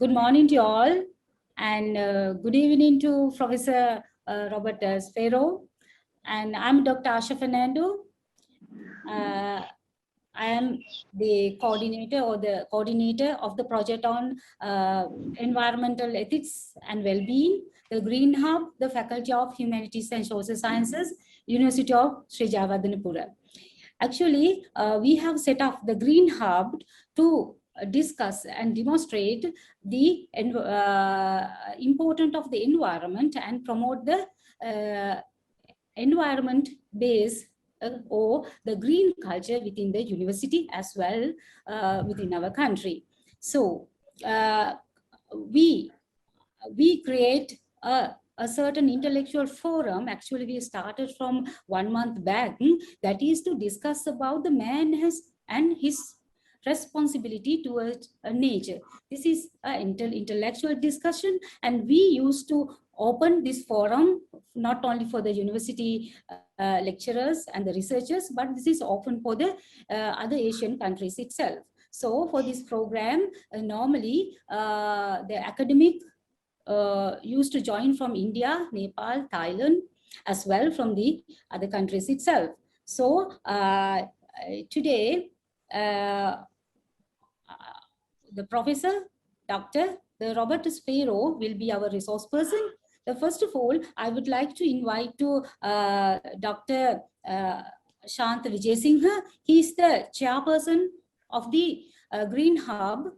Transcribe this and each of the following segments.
Good morning to all, and good evening to Professor Robert Sparrow. And I'm Dr. Asha Fernando. I am the coordinator of the project on environmental ethics and well-being, the GreenHUB, the Faculty of Humanities and Social Sciences, University of Sri Jayawardenepura. Actually, we have set up the GreenHUB to discuss and demonstrate the importance of the environment and promote the environment-based or the green culture within the university as well within our country. So we create a certain intellectual forum. Actually, we started from 1 month back, that is to discuss about the man and his responsibility towards nature. This is an intellectual discussion, and we used to open this forum not only for the university lecturers and the researchers, but this is open for the other Asian countries itself. So for this program, normally the academic used to join from India, Nepal, Thailand, as well from the other countries itself. So today, the professor, Dr. Robert Sparrow will be our resource person. First of all, I would like to invite to Dr. Shant Vijay. He is the chairperson of the GreenHUB.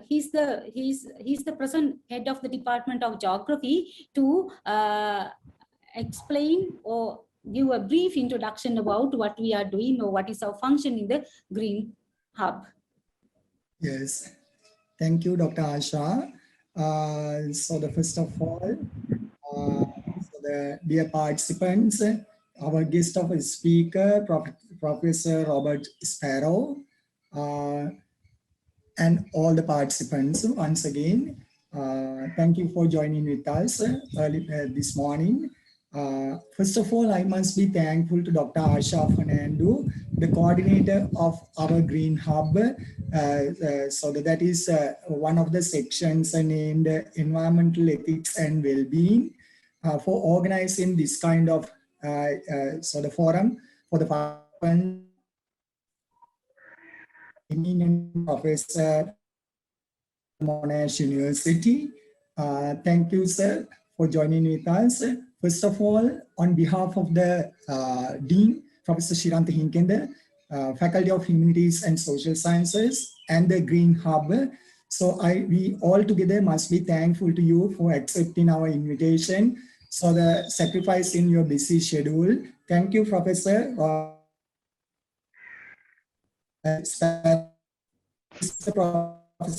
He's the present head of the Department of Geography to explain or give a brief introduction about what we are doing or what is our function in the GreenHUB. Yes, thank you, Dr. Asha. So the first of all, so the dear participants, our guest of a speaker, Professor Robert Sparrow, and all the participants once again, thank you for joining with us early this morning. First of all, I must be thankful to Dr. Asha Fernando, the coordinator of our GreenHUB. So that is one of the sections named Environmental Ethics and Well-being for organizing this kind of so the forum for the participants. Professor Monash University. Thank you, sir, for joining with us. First of all, on behalf of the Dean, Professor Shiranta Hinkende, Faculty of Humanities and Social Sciences, and the GreenHUB. So we all together must be thankful to you for accepting our invitation. So the sacrifice in your busy schedule. Thank you, Professor. Professor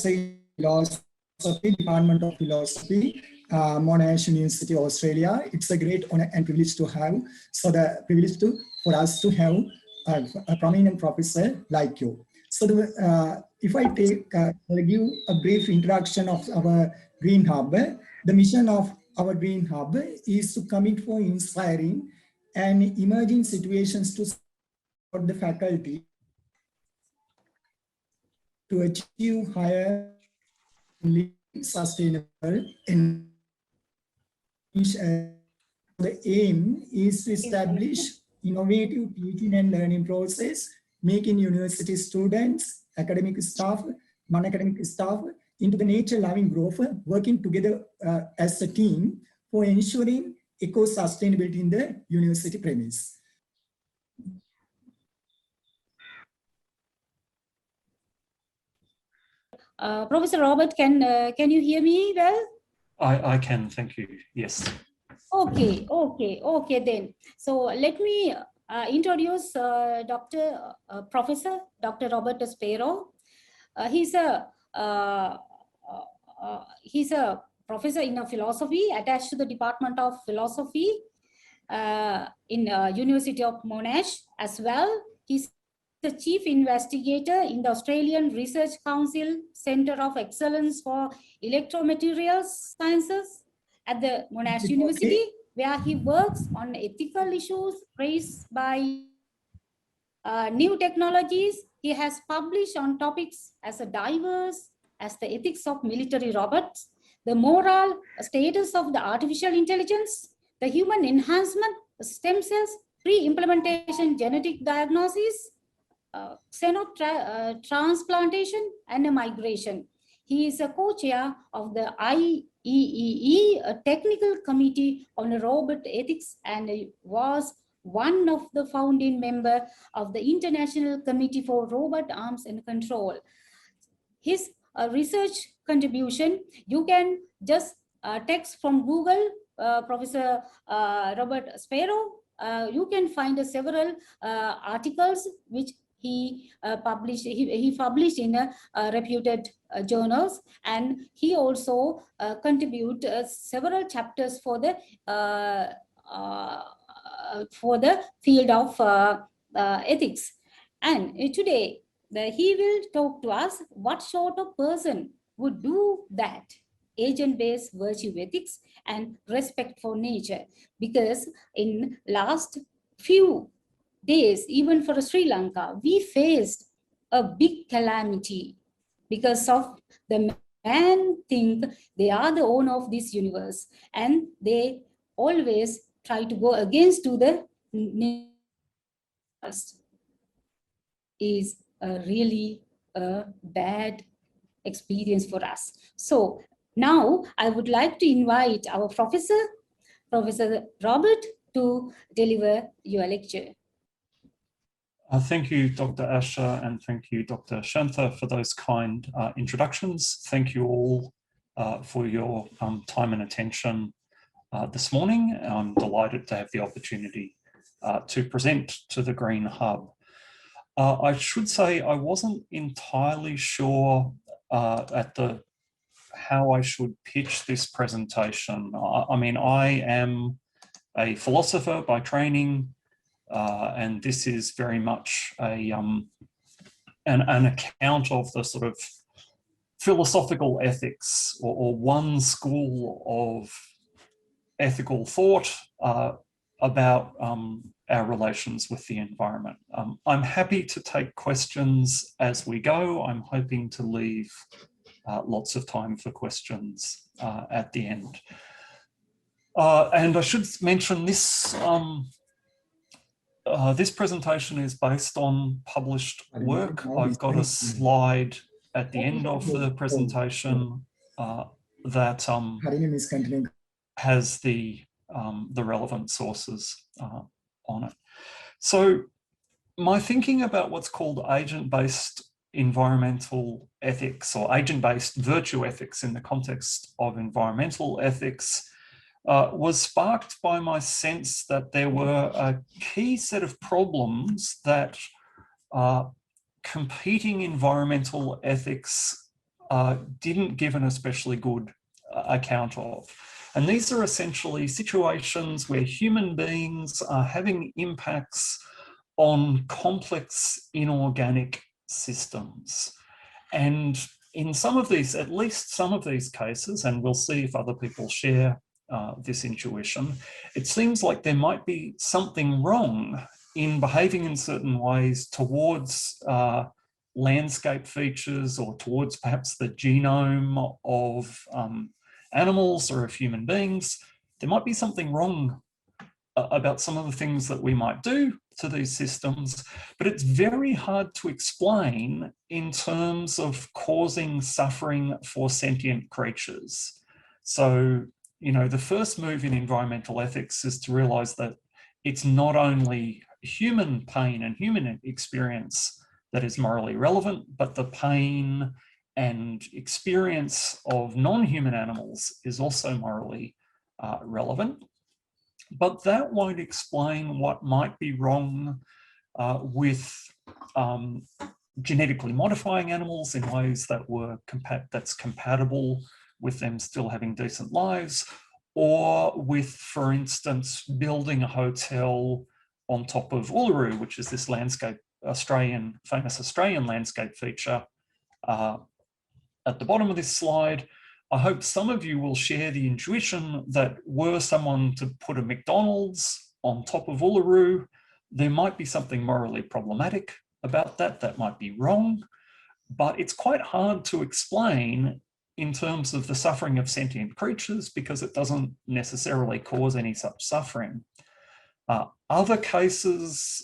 in Philosophy, Department of Philosophy, Monash University, Australia. It's a great honor and privilege to have. So the privilege for us to have a prominent professor like you. So if I give a brief introduction of our GreenHUB, the mission of our GreenHUB is to commit for inspiring and emerging situations to support the faculty to achieve higher sustainable and the aim is to establish innovative teaching and learning process, making university students, academic staff, non-academic staff into the nature-loving growth, working together as a team for ensuring eco-sustainability in the university premise. Professor Robert, can you hear me well? I can, thank you. Yes. Okay then. So let me introduce Professor Dr. Robert Sparrow. He's a professor in philosophy attached to the Department of Philosophy in University of Monash as well. He's the chief investigator in the Australian Research Council Centre of Excellence for Electromaterials Sciences at the Monash University, where he works on ethical issues raised by new technologies. He has published on topics as a diverse as the ethics of military robots, the moral status of the artificial intelligence, the human enhancement, stem cells, pre-implementation genetic diagnosis, xenotransplantation, and migration. He is a co-chair of the IEEE Technical Committee on Robot Ethics and was one of the founding members of the International Committee for Robot Arms and Control. His research contribution, you can just text from Google, Professor Robert Sparrow. You can find several articles which he published. He published in reputed journals, and he also contributed several chapters for the field of ethics. And today, he will talk to us what sort of person would do that. Agent-based virtue ethics and respect for nature. Because in last few days, even for Sri Lanka, we faced a big calamity because of the man think they are the owner of this universe, and they always try to go against to the is really a bad experience for us. So now I would like to invite our Professor Robert, to deliver your lecture. Thank you, Dr. Asha, and thank you, Dr. Shantha, for those kind introductions. Thank you all for your time and attention this morning. I'm delighted to have the opportunity to present to the GreenHUB. I should say I wasn't entirely sure how I should pitch this presentation. I mean, I am a philosopher by training, and this is very much an account of the sort of philosophical ethics or one school of ethical thought about our relations with the environment. I'm happy to take questions as we go. I'm hoping to leave lots of time for questions at the end. And I should mention this, this presentation is based on published work. I've got a slide at the end of the presentation that has the relevant sources on it. So my thinking about what's called agent-based environmental ethics or agent-based virtue ethics in the context of environmental ethics was sparked by my sense that there were a key set of problems that competing environmental ethics didn't give an especially good account of. And these are essentially situations where human beings are having impacts on complex inorganic systems. And in some of these, at least some of these cases, and we'll see if other people share this intuition, it seems like there might be something wrong in behaving in certain ways towards landscape features or towards perhaps the genome of animals or of human beings. There might be something wrong about some of the things that we might do to these systems, but it's very hard to explain in terms of causing suffering for sentient creatures. So, you know, the first move in environmental ethics is to realize that it's not only human pain and human experience that is morally relevant, but the pain and experience of non-human animals is also morally relevant. But that won't explain what might be wrong with genetically modifying animals in ways that that's compatible with them still having decent lives, or with, for instance, building a hotel on top of Uluru, which is this landscape, famous Australian landscape feature at the bottom of this slide. I hope some of you will share the intuition that were someone to put a McDonald's on top of Uluru, there might be something morally problematic about that. That might be wrong. but it's quite hard to explain in terms of the suffering of sentient creatures because it doesn't necessarily cause any such suffering. Other cases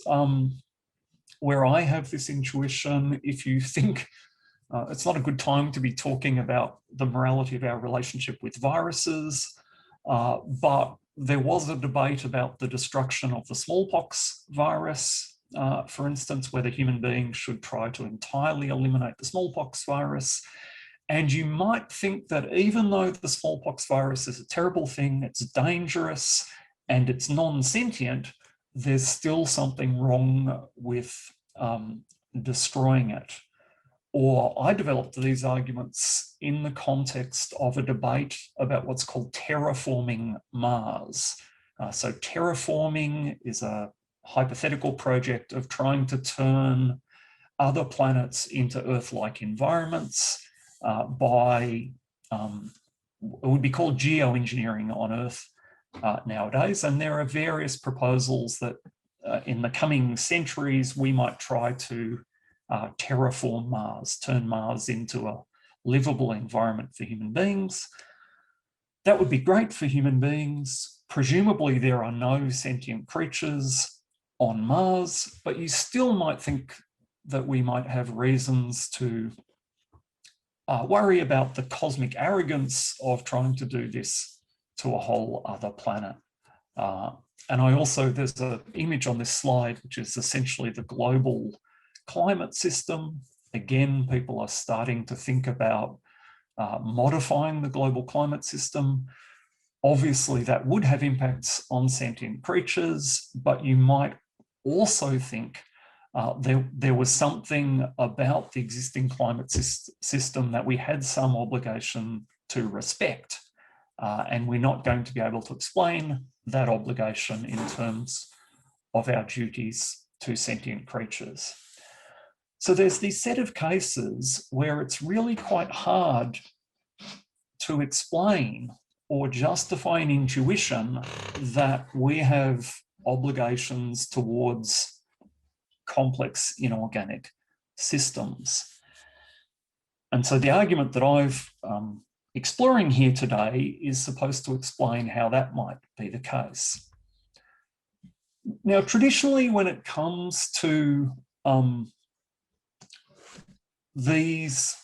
where I have this intuition, if you think it's not a good time to be talking about the morality of our relationship with viruses, but there was a debate about the destruction of the smallpox virus, for instance, whether human beings should try to entirely eliminate the smallpox virus. And you might think that even though the smallpox virus is a terrible thing, it's dangerous and it's non-sentient, there's still something wrong with destroying it. Or I developed these arguments in the context of a debate about what's called terraforming Mars. So terraforming is a hypothetical project of trying to turn other planets into Earth-like environments by, it would be called geoengineering on Earth nowadays. And there are various proposals that in the coming centuries, we might try to terraform Mars, turn Mars into a livable environment for human beings. That would be great for human beings. Presumably there are no sentient creatures on Mars, but you still might think that we might have reasons to worry about the cosmic arrogance of trying to do this to a whole other planet. And I also, there's an image on this slide, which is essentially the global climate system. Again, people are starting to think about modifying the global climate system. Obviously, that would have impacts on sentient creatures, but you might also think there was something about the existing climate system that we had some obligation to respect. And we're not going to be able to explain that obligation in terms of our duties to sentient creatures. So there's this set of cases where it's really quite hard to explain or justify an intuition that we have obligations towards complex inorganic systems. And so the argument that I've exploring here today is supposed to explain how that might be the case. Now, traditionally, when it comes to these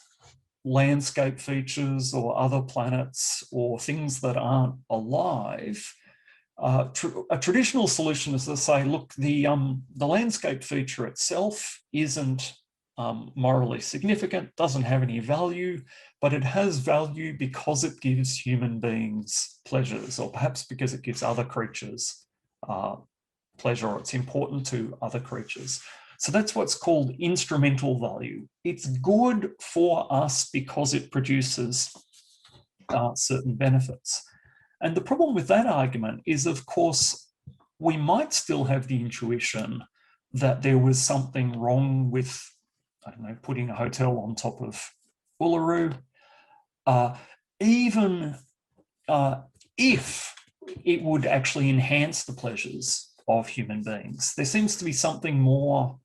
landscape features or other planets or things that aren't alive, a traditional solution is to say, look, the landscape feature itself isn't morally significant, doesn't have any value, but it has value because it gives human beings pleasures, or perhaps because it gives other creatures pleasure, or it's important to other creatures. So that's what's called instrumental value. It's good for us because it produces certain benefits. And the problem with that argument is, of course, we might still have the intuition that there was something wrong with, I don't know, putting a hotel on top of Uluru, even if it would actually enhance the pleasures of human beings. There seems to be something more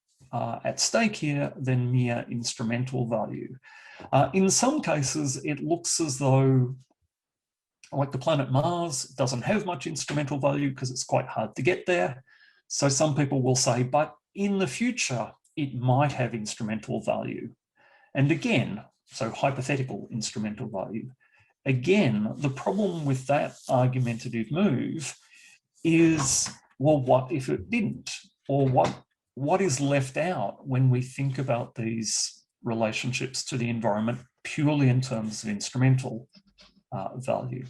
at stake here than mere instrumental value. In some cases, it looks as though, like the planet Mars, doesn't have much instrumental value because it's quite hard to get there. So some people will say, but in the future, it might have instrumental value. And again, so hypothetical instrumental value. Again, the problem with that argumentative move is, well, what if it didn't? Or what is left out when we think about these relationships to the environment purely in terms of instrumental value?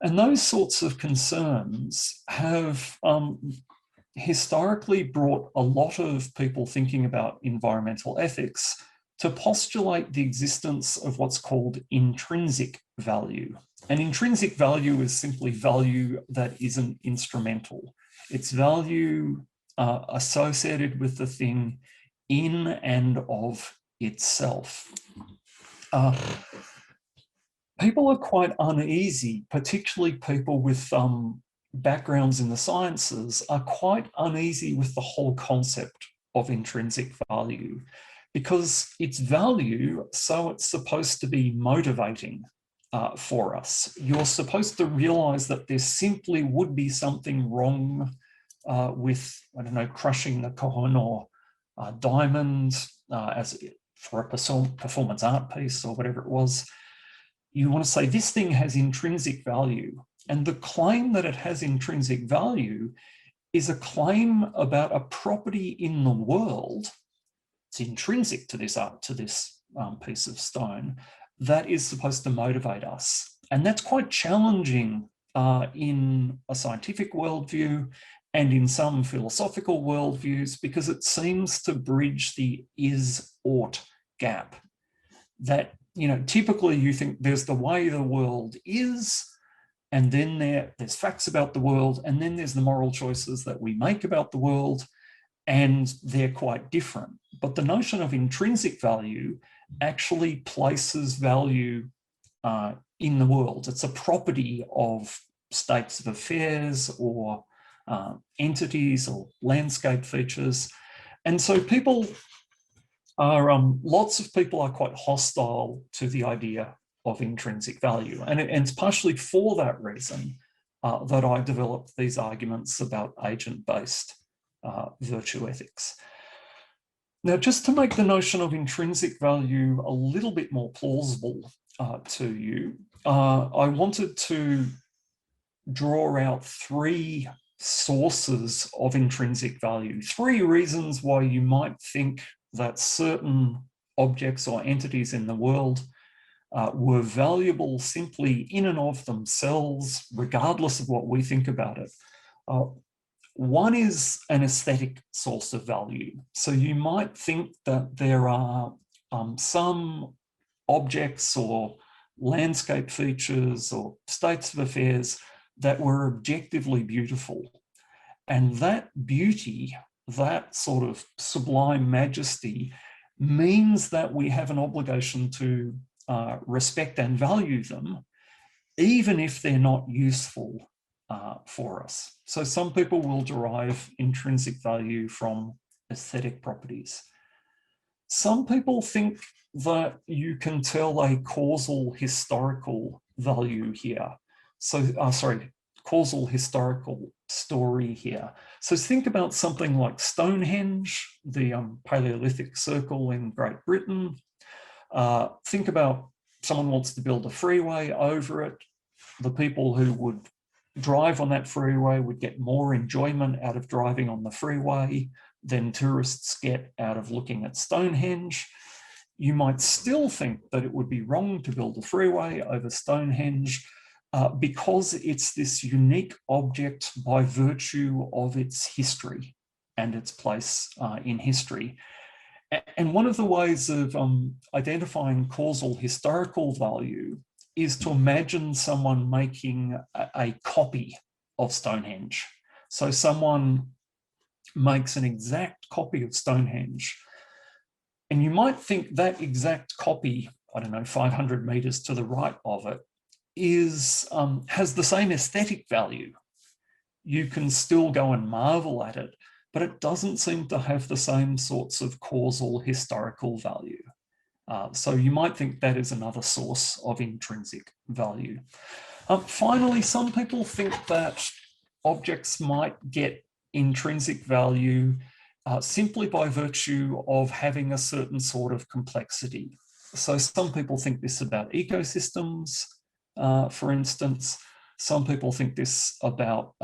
And those sorts of concerns have historically brought a lot of people thinking about environmental ethics to postulate the existence of what's called intrinsic value. And intrinsic value is simply value that isn't instrumental. It's value associated with the thing in and of itself. People are quite uneasy, particularly people with backgrounds in the sciences are quite uneasy with the whole concept of intrinsic value, because it's value, so it's supposed to be motivating for us. You're supposed to realize that there simply would be something wrong with, I don't know, crushing the coin or diamond for a performance art piece or whatever it was. You want to say this thing has intrinsic value. And the claim that it has intrinsic value is a claim about a property in the world. It's intrinsic to this art, to this piece of stone, that is supposed to motivate us. And that's quite challenging in a scientific worldview and in some philosophical worldviews, because it seems to bridge the is-ought gap. That, you know, typically you think there's the way the world is, and then there's facts about the world, and then there's the moral choices that we make about the world, and they're quite different. But the notion of intrinsic value actually places value in the world. It's a property of states of affairs or entities or landscape features. And so people are, lots of people are quite hostile to the idea of intrinsic value. And it's partially for that reason that I developed these arguments about agent-based virtue ethics. Now, just to make the notion of intrinsic value a little bit more plausible to you, I wanted to draw out three sources of intrinsic value, three reasons why you might think that certain objects or entities in the world were valuable simply in and of themselves, regardless of what we think about it. One is an aesthetic source of value. So you might think that there are some objects or landscape features or states of affairs that were objectively beautiful. And that beauty, that sort of sublime majesty, means that we have an obligation to respect and value them, even if they're not useful for us. So some people will derive intrinsic value from aesthetic properties. Some people think that you can tell a causal historical value here. So, causal historical story here. So think about something like Stonehenge, the Paleolithic circle in Great Britain. Think about someone wants to build a freeway over it. The people who would drive on that freeway would get more enjoyment out of driving on the freeway than tourists get out of looking at Stonehenge. You might still think that it would be wrong to build a freeway over Stonehenge because it's this unique object by virtue of its history and its place in history. And one of the ways of identifying causal historical value is to imagine someone making a copy of Stonehenge. So someone makes an exact copy of Stonehenge, and you might think that exact copy, I don't know, 500 meters to the right of it, has the same aesthetic value. You can still go and marvel at it, but it doesn't seem to have the same sorts of causal historical value. So you might think that is another source of intrinsic value. Finally, some people think that objects might get intrinsic value simply by virtue of having a certain sort of complexity. So some people think this about ecosystems, for instance. Some people think this about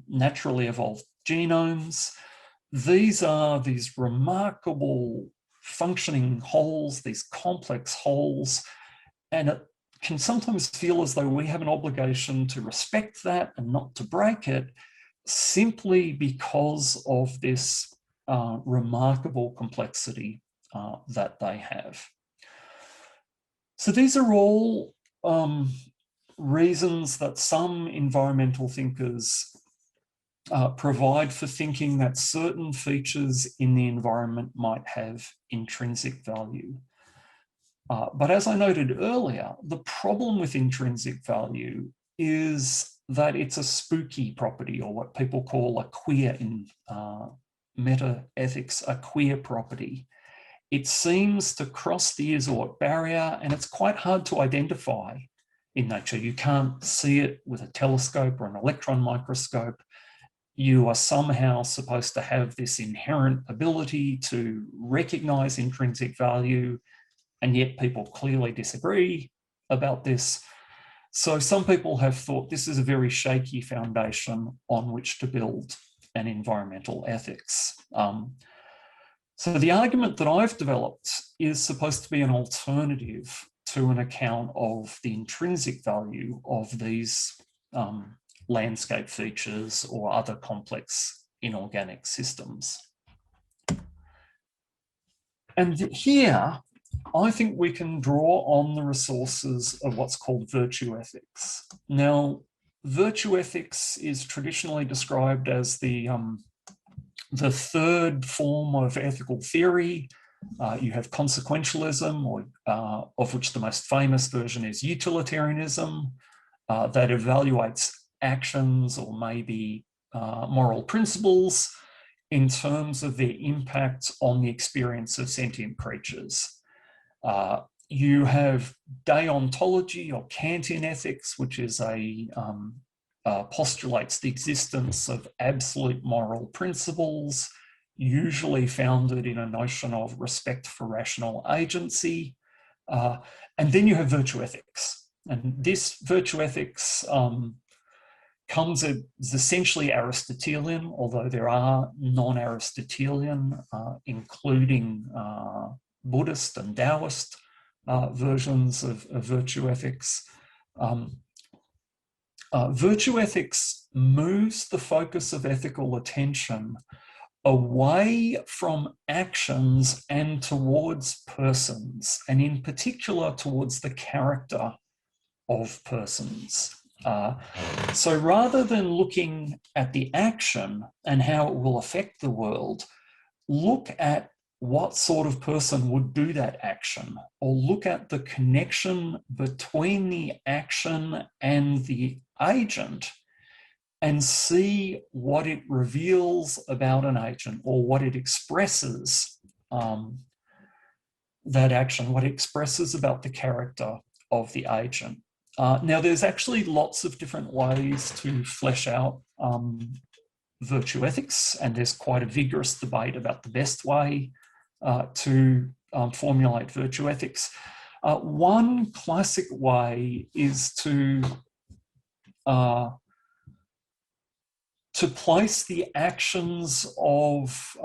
naturally evolved genomes. These are these remarkable functioning wholes, these complex wholes, and it can sometimes feel as though we have an obligation to respect that and not to break it, simply because of this remarkable complexity that they have. So these are all reasons that some environmental thinkers provide for thinking that certain features in the environment might have intrinsic value. But as I noted earlier, the problem with intrinsic value is that it's a spooky property, or what people call a queer, in meta ethics, a queer property. it seems to cross the is-ought barrier, and it's quite hard to identify in nature. You can't see it with a telescope or an electron microscope. You are somehow supposed to have this inherent ability to recognize intrinsic value, and yet people clearly disagree about this. So some people have thought this is a very shaky foundation on which to build an environmental ethics. So the argument that I've developed is supposed to be an alternative to an account of the intrinsic value of these landscape features or other complex inorganic systems. And here, I think we can draw on the resources of what's called virtue ethics. Now, virtue ethics is traditionally described as the third form of ethical theory. You have consequentialism, or of which the most famous version is utilitarianism, that evaluates actions or maybe moral principles in terms of their impact on the experience of sentient creatures. You have deontology or Kantian ethics, which is postulates the existence of absolute moral principles, usually founded in a notion of respect for rational agency. And then you have virtue ethics. And this virtue ethics is essentially Aristotelian, although there are non-Aristotelian, including Buddhist and Taoist versions of virtue ethics. Virtue ethics moves the focus of ethical attention away from actions and towards persons, and in particular towards the character of persons. So rather than looking at the action and how it will affect the world, look at what sort of person would do that action, or look at the connection between the action and the agent and see what it reveals about an agent, or what it expresses, that action, what it expresses about the character of the agent. Now, there's actually lots of different ways to flesh out virtue ethics, and there's quite a vigorous debate about the best way to formulate virtue ethics. One classic way is to place the actions of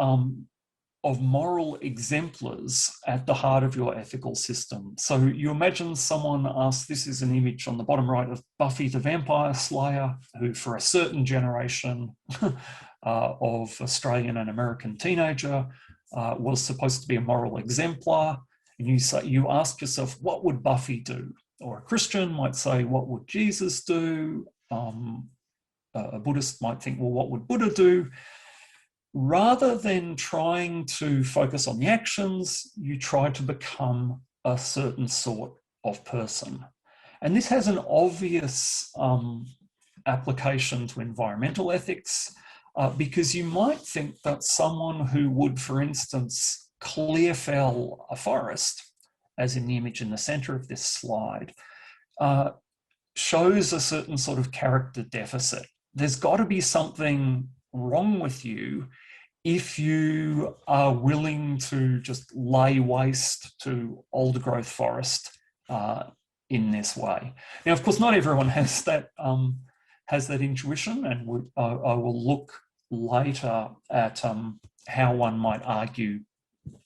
moral exemplars at the heart of your ethical system. So you imagine someone asks, this is an image on the bottom right of Buffy the Vampire Slayer, who for a certain generation of Australian and American teenager was supposed to be a moral exemplar. And you ask yourself, what would Buffy do? Or a Christian might say, what would Jesus do? A Buddhist might think, well, what would Buddha do? Rather than trying to focus on the actions, you try to become a certain sort of person. And this has an obvious application to environmental ethics, because you might think that someone who would, for instance, clear fell a forest, as in the image in the centre of this slide, shows a certain sort of character deficit. There's got to be something wrong with you if you are willing to just lay waste to old growth forest in this way. Now, of course, not everyone has that intuition, and I will look later at how one might argue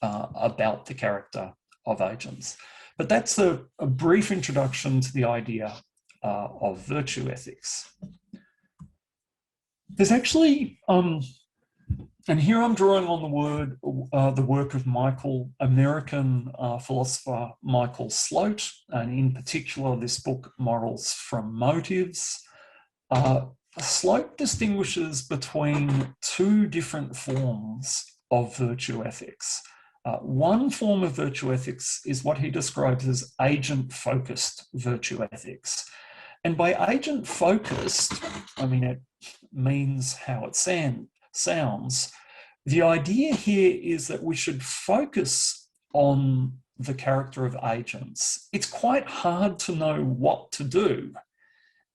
about the character of agents. But that's a brief introduction to the idea of virtue ethics. There's actually, and here I'm drawing on the work of American philosopher Michael Sloat, and in particular this book, Morals from Motives. Sloat distinguishes between two different forms of virtue ethics. One form of virtue ethics is what he describes as agent-focused virtue ethics. And by agent-focused, I mean, it means how it sounds. The idea here is that we should focus on the character of agents, it's quite hard to know what to do.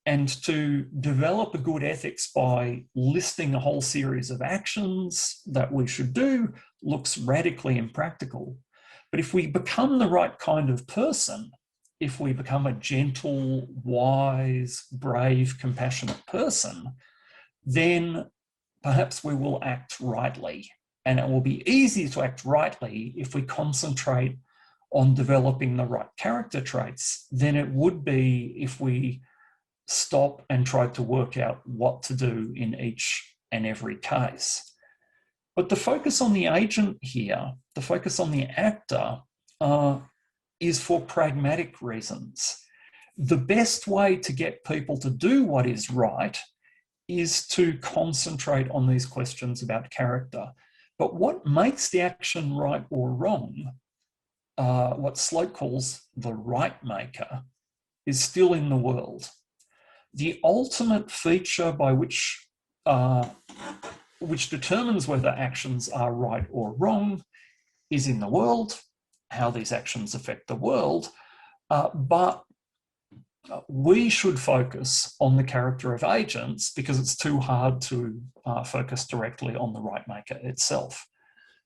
And to develop a good ethics by listing a whole series of actions that we should do looks radically impractical. But if we become the right kind of person, if we become a gentle, wise, brave, compassionate person, then perhaps we will act rightly. And it will be easy to act rightly if we concentrate on developing the right character traits than it would be if we stop and try to work out what to do in each and every case. But the focus on the agent here, the focus on the actor, is for pragmatic reasons. The best way to get people to do what is right is to concentrate on these questions about character. But what makes the action right or wrong, what Sloat calls the right maker, is still in the world. The ultimate feature by which determines whether actions are right or wrong is in the world, how these actions affect the world, but we should focus on the character of agents because it's too hard to focus directly on the right maker itself.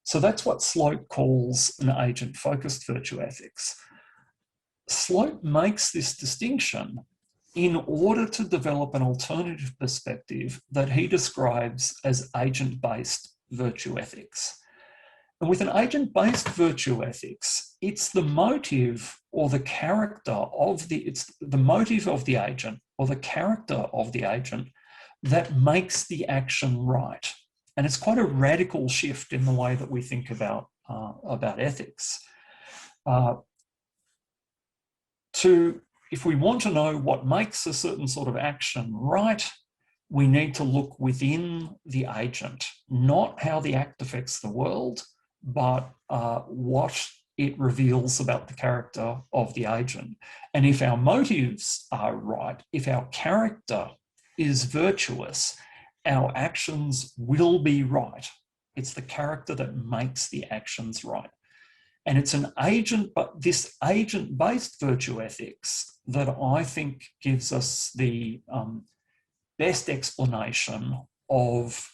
So that's what Sloat calls an agent-focused virtue ethics. Sloat makes this distinction in order to develop an alternative perspective that he describes as agent-based virtue ethics. And with an agent-based virtue ethics, it's the motive or the character of it's the motive of the agent or the character of the agent that makes the action right. And it's quite a radical shift in the way that we think about ethics. If we want to know what makes a certain sort of action right, we need to look within the agent, not how the act affects the world, but what it reveals about the character of the agent. And if our motives are right, if our character is virtuous, our actions will be right. It's the character that makes the actions right. And it's an agent, but this agent-based virtue ethics that I think gives us the best explanation of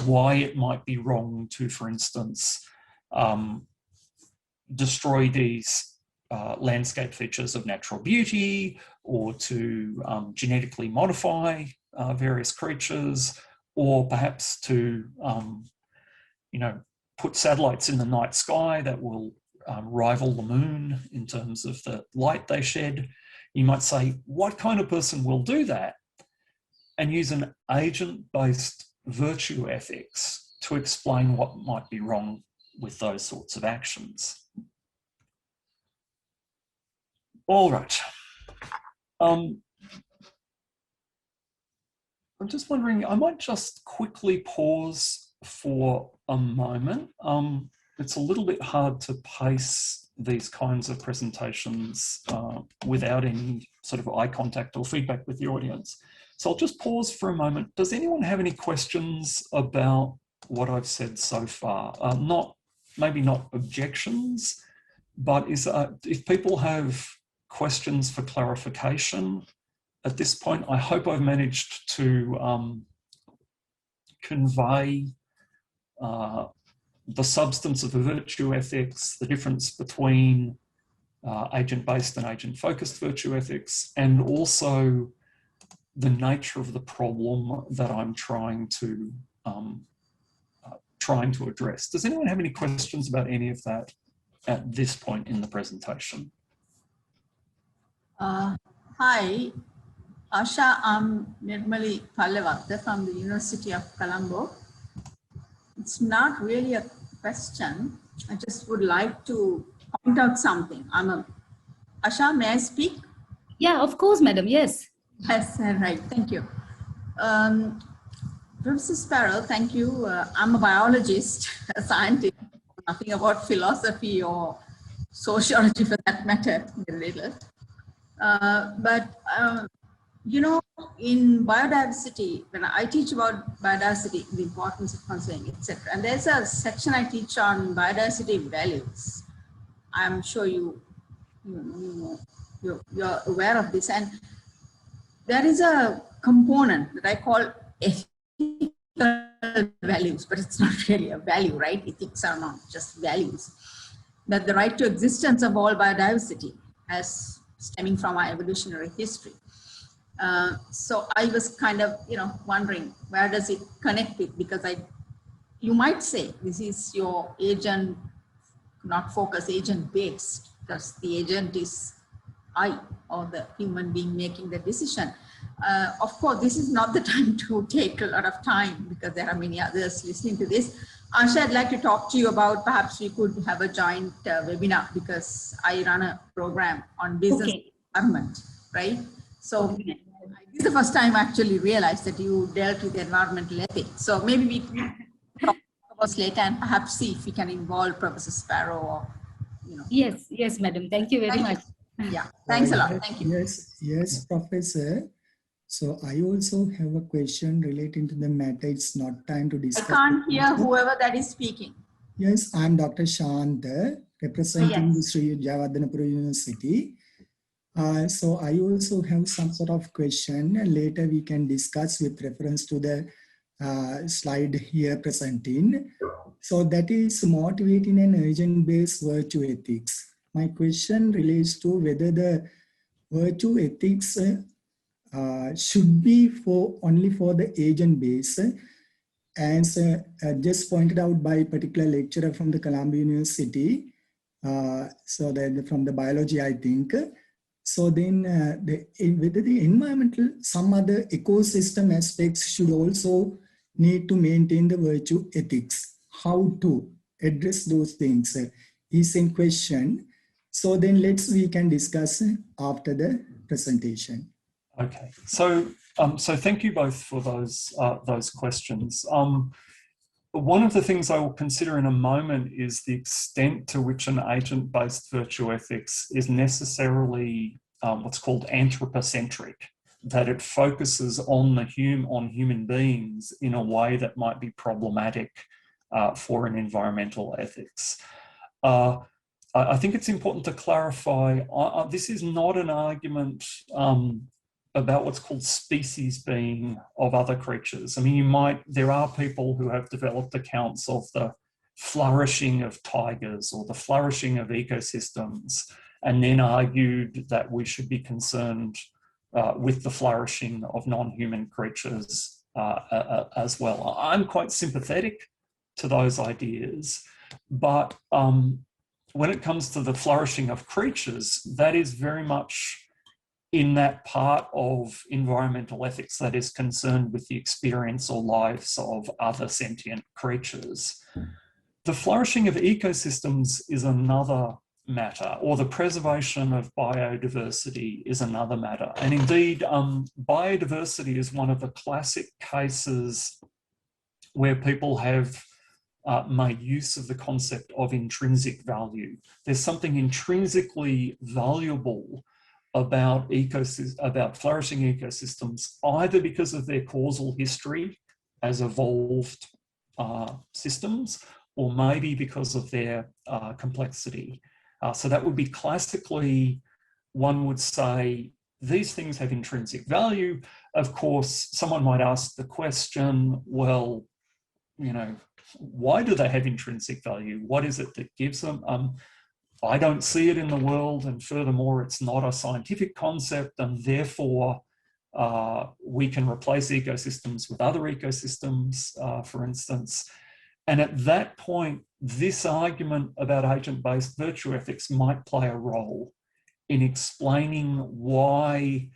why it might be wrong to, for instance, destroy these landscape features of natural beauty, or to genetically modify various creatures, or perhaps to, put satellites in the night sky that will rival the moon in terms of the light they shed. You might say, what kind of person will do that? And use an agent-based virtue ethics to explain what might be wrong with those sorts of actions. All right. I'm just wondering, I might just quickly pause for a moment. It's a little bit hard to pace these kinds of presentations without any sort of eye contact or feedback with the audience. So I'll just pause for a moment. Does anyone have any questions about what I've said so far? Maybe not objections, but if people have questions for clarification at this point, I hope I've managed to convey the substance of the virtue ethics, the difference between agent-based and agent-focused virtue ethics, and also the nature of the problem that I'm trying to address. Does anyone have any questions about any of that at this point in the presentation? Hi, Asha, I'm Nirmali Pallavatta from the University of Colombo. It's not really a question. I just would like to point out something. Asha, may I speak? Yeah, of course, madam. Yes. Yes, right. Thank you. Professor Sparrow, thank you. I'm a biologist, a scientist, nothing about philosophy or sociology for that matter, but You know, in biodiversity, when I teach about biodiversity, the importance of conserving, etc., and there's a section I teach on biodiversity values. I'm sure you're aware of this, and there is a component that I call ethical values, but it's not really a value, right? Ethics are not just values. That the right to existence of all biodiversity as stemming from our evolutionary history. So I was kind of, wondering where does it connect with? Because you might say this is your agent, not focus, agent based, because the agent is I, or the human being making the decision. Of course, this is not the time to take a lot of time because there are many others listening to this. Asha, I'd like to talk to you about, perhaps we could have a joint webinar, because I run a program on business environment, right? So this is the first time I actually realized that you dealt with environmental ethics. So maybe we can talk about this later and perhaps see if we can involve Professor Sparrow or, Yes, madam. Thank you very much. Yeah, thanks a lot. Thank you. Yes, Professor. So I also have a question relating to the matter. It's not time to discuss. I can't hear whoever that is speaking. Yes, I'm Dr. Shanta, representing the Sri Jayawardhanapura University. So I also have some sort of question, and later we can discuss with reference to the slide here presenting. So that is motivating an agent-based virtue ethics. My question relates to whether the virtue ethics should be only for the agent base, as just pointed out by a particular lecturer from the Columbia University, so that from the biology, I think. So then whether the environmental, some other ecosystem aspects should also need to maintain the virtue ethics. How to address those things is in question. So then we can discuss after the presentation. Okay, so thank you both for those questions. One of the things I will consider in a moment is the extent to which an agent-based virtue ethics is necessarily what's called anthropocentric, that it focuses on human beings in a way that might be problematic for an environmental ethics. I think it's important to clarify, this is not an argument about what's called species being of other creatures. I mean, there are people who have developed accounts of the flourishing of tigers or the flourishing of ecosystems, and then argued that we should be concerned with the flourishing of non-human creatures as well. I'm quite sympathetic to those ideas, but when it comes to the flourishing of creatures, that is very much in that part of environmental ethics that is concerned with the experience or lives of other sentient creatures. The flourishing of ecosystems is another matter, or the preservation of biodiversity is another matter. And indeed, biodiversity is one of the classic cases where people have made use of the concept of intrinsic value. There's something intrinsically valuable about flourishing ecosystems, either because of their causal history as evolved systems, or maybe because of their complexity. So that would be classically, one would say, these things have intrinsic value. Of course, someone might ask the question, well, why do they have intrinsic value? What is it that gives them? I don't see it in the world, and furthermore, it's not a scientific concept, and therefore we can replace ecosystems with other ecosystems, for instance. And at that point, this argument about agent-based virtue ethics might play a role in explaining why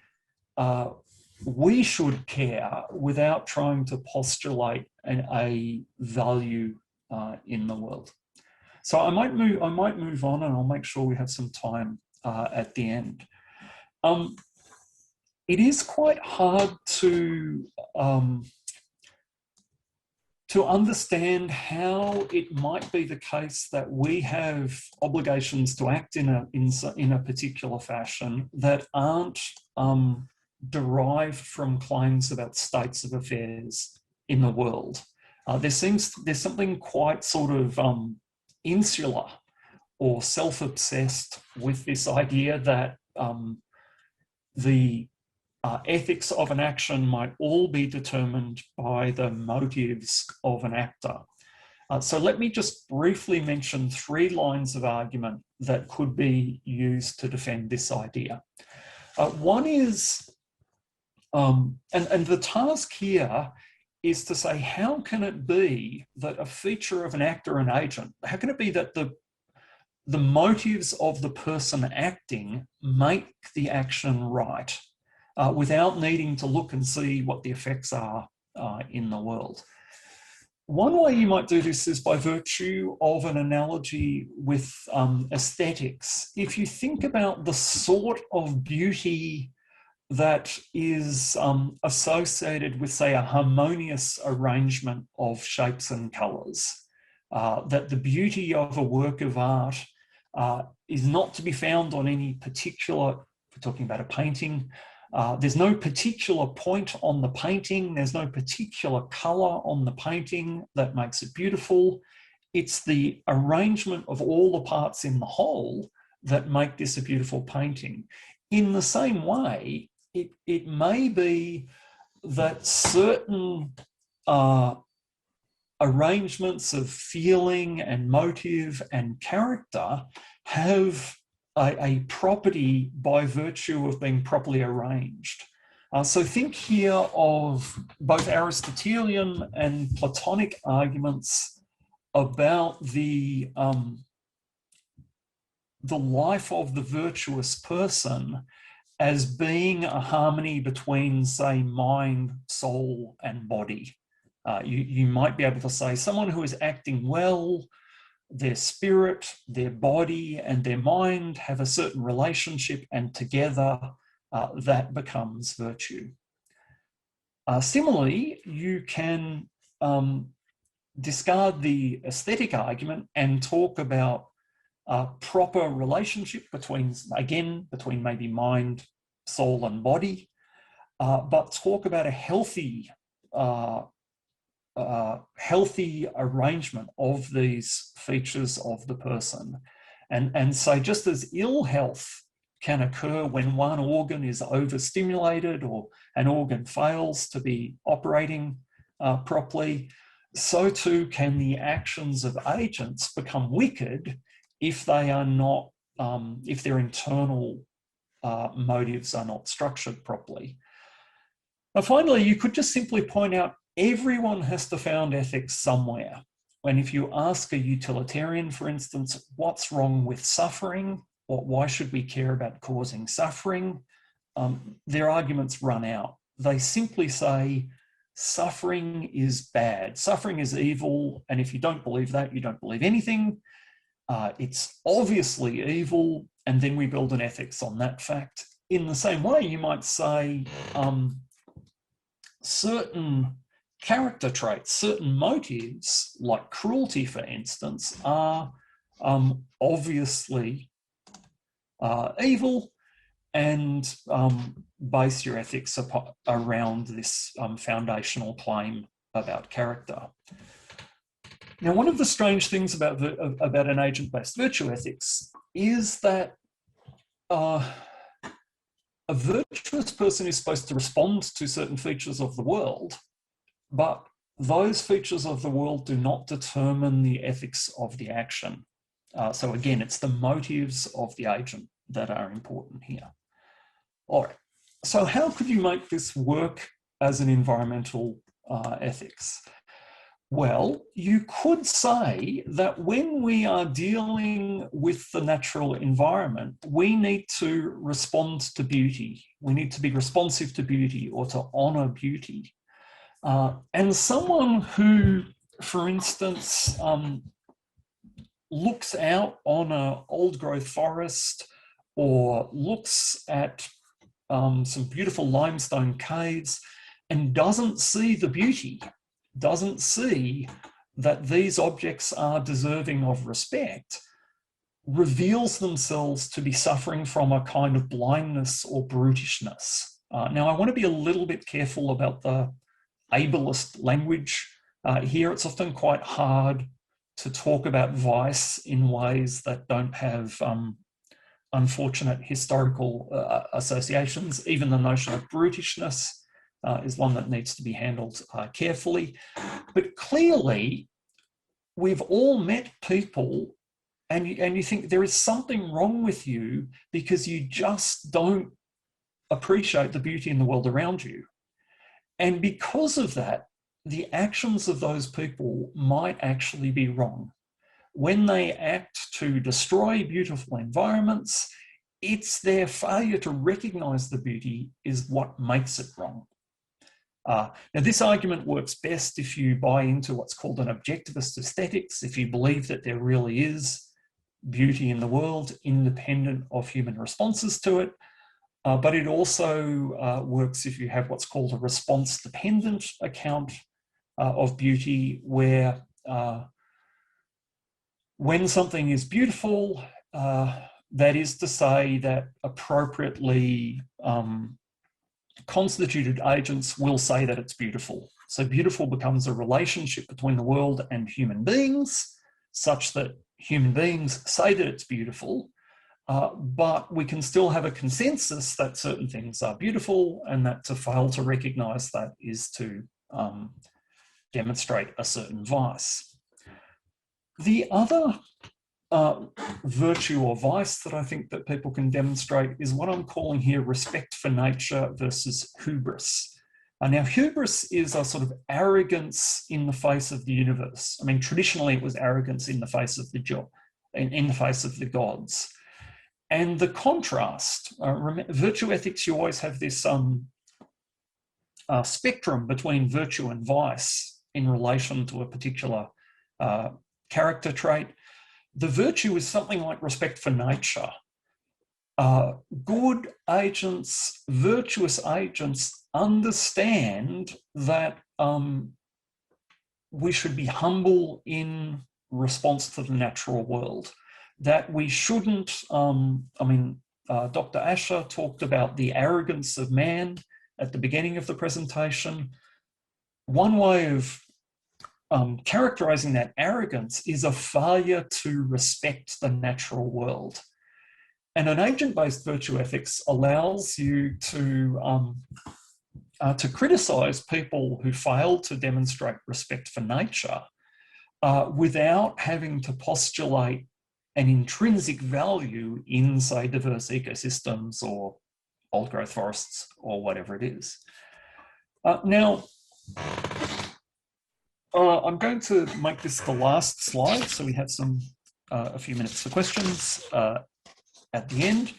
we should care without trying to postulate a value in the world. So I might move on, and I'll make sure we have some time at the end. It is quite hard to understand how it might be the case that we have obligations to act in a particular fashion that aren't derived from claims about states of affairs in the world. There's something quite sort of insular or self-obsessed with this idea that the ethics of an action might all be determined by the motives of an actor. So let me just briefly mention 3 lines of argument that could be used to defend this idea. One is, and the task here is to say, how can it be that a feature of an actor and agent, how can it be that the motives of the person acting make the action right without needing to look and see what the effects are in the world? One way you might do this is by virtue of an analogy with aesthetics. If you think about the sort of beauty that is associated with, say, a harmonious arrangement of shapes and colours, that the beauty of a work of art is not to be found on any particular, if we're talking about a painting, there's no particular point on the painting, there's no particular colour on the painting that makes it beautiful. It's the arrangement of all the parts in the whole that make this a beautiful painting. In the same way, it may be that certain arrangements of feeling and motive and character have a property by virtue of being properly arranged. So think here of both Aristotelian and Platonic arguments about the life of the virtuous person as being a harmony between, say, mind, soul, and body. You might be able to say someone who is acting well, their spirit, their body, and their mind have a certain relationship, and together that becomes virtue. Similarly, you can discard the aesthetic argument and talk about proper relationship between maybe mind, soul, and body, but talk about a healthy arrangement of these features of the person. And so just as ill health can occur when one organ is overstimulated or an organ fails to be operating properly, so too can the actions of agents become wicked if they are not, if their internal motives are not structured properly. And finally, you could just simply point out everyone has to found ethics somewhere. And if you ask a utilitarian, for instance, what's wrong with suffering, or why should we care about causing suffering, their arguments run out. They simply say, suffering is bad, suffering is evil, and if you don't believe that, you don't believe anything. It's obviously evil, and then we build an ethics on that fact. In the same way, you might say certain character traits, certain motives, like cruelty, for instance, are obviously evil, and base your ethics around this foundational claim about character. Now, one of the strange things about an agent-based virtue ethics is that a virtuous person is supposed to respond to certain features of the world, but those features of the world do not determine the ethics of the action. So again, it's the motives of the agent that are important here. All right, so how could you make this work as an environmental ethics? Well, you could say that when we are dealing with the natural environment, we need to respond to beauty. We need to be responsive to beauty or to honour beauty. And someone who, for instance, looks out on an old growth forest or looks at some beautiful limestone caves and doesn't see the beauty, doesn't see that these objects are deserving of respect, reveals themselves to be suffering from a kind of blindness or brutishness. Now, I want to be a little bit careful about the ableist language here. It's often quite hard to talk about vice in ways that don't have unfortunate historical associations. Even the notion of brutishness is one that needs to be handled carefully. But clearly, we've all met people and you think there is something wrong with you because you just don't appreciate the beauty in the world around you. And because of that, the actions of those people might actually be wrong. When they act to destroy beautiful environments, it's their failure to recognize the beauty is what makes it wrong. Now, this argument works best if you buy into what's called an objectivist aesthetics, if you believe that there really is beauty in the world independent of human responses to it. But it also works if you have what's called a response-dependent account of beauty, where when something is beautiful, that is to say that appropriately constituted agents will say that it's beautiful. So beautiful becomes a relationship between the world and human beings, such that human beings say that it's beautiful, but we can still have a consensus that certain things are beautiful, and that to fail to recognise that is to demonstrate a certain vice. The other virtue or vice that I think that people can demonstrate is what I'm calling here respect for nature versus hubris. Now, hubris is a sort of arrogance in the face of the universe. I mean, traditionally it was arrogance in the face of in the face of the gods. And the contrast, virtue ethics, you always have this spectrum between virtue and vice in relation to a particular character trait. The virtue is something like respect for nature. Good agents, virtuous agents understand that we should be humble in response to the natural world, that we shouldn't, Dr. Asher talked about the arrogance of man at the beginning of the presentation. One way of characterizing that arrogance is a failure to respect the natural world. And an agent-based virtue ethics allows you to criticize people who fail to demonstrate respect for nature without having to postulate an intrinsic value in, say, diverse ecosystems or old growth forests or whatever it is. Now, I'm going to make this the last slide, so we have a few minutes for questions at the end.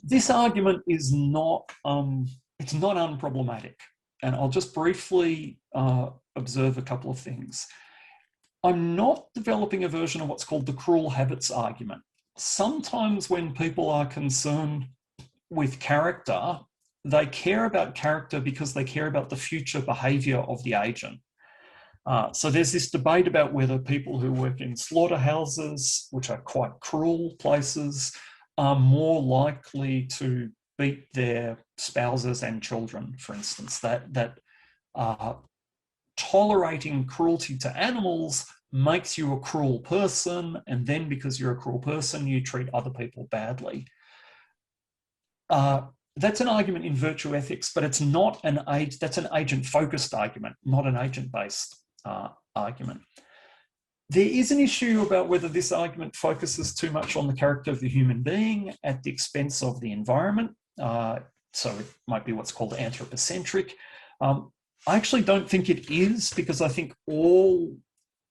This argument is not, it's not unproblematic, and I'll just briefly observe a couple of things. I'm not developing a version of what's called the cruel habits argument. Sometimes when people are concerned with character, they care about character because they care about the future behaviour of the agent. So there's this debate about whether people who work in slaughterhouses, which are quite cruel places, are more likely to beat their spouses and children, for instance, that tolerating cruelty to animals makes you a cruel person, and then because you're a cruel person, you treat other people badly. That's an argument in virtue ethics, but it's not that's an agent-focused argument, not an agent-based argument. There is an issue about whether this argument focuses too much on the character of the human being at the expense of the environment. So it might be what's called anthropocentric. I actually don't think it is, because I think all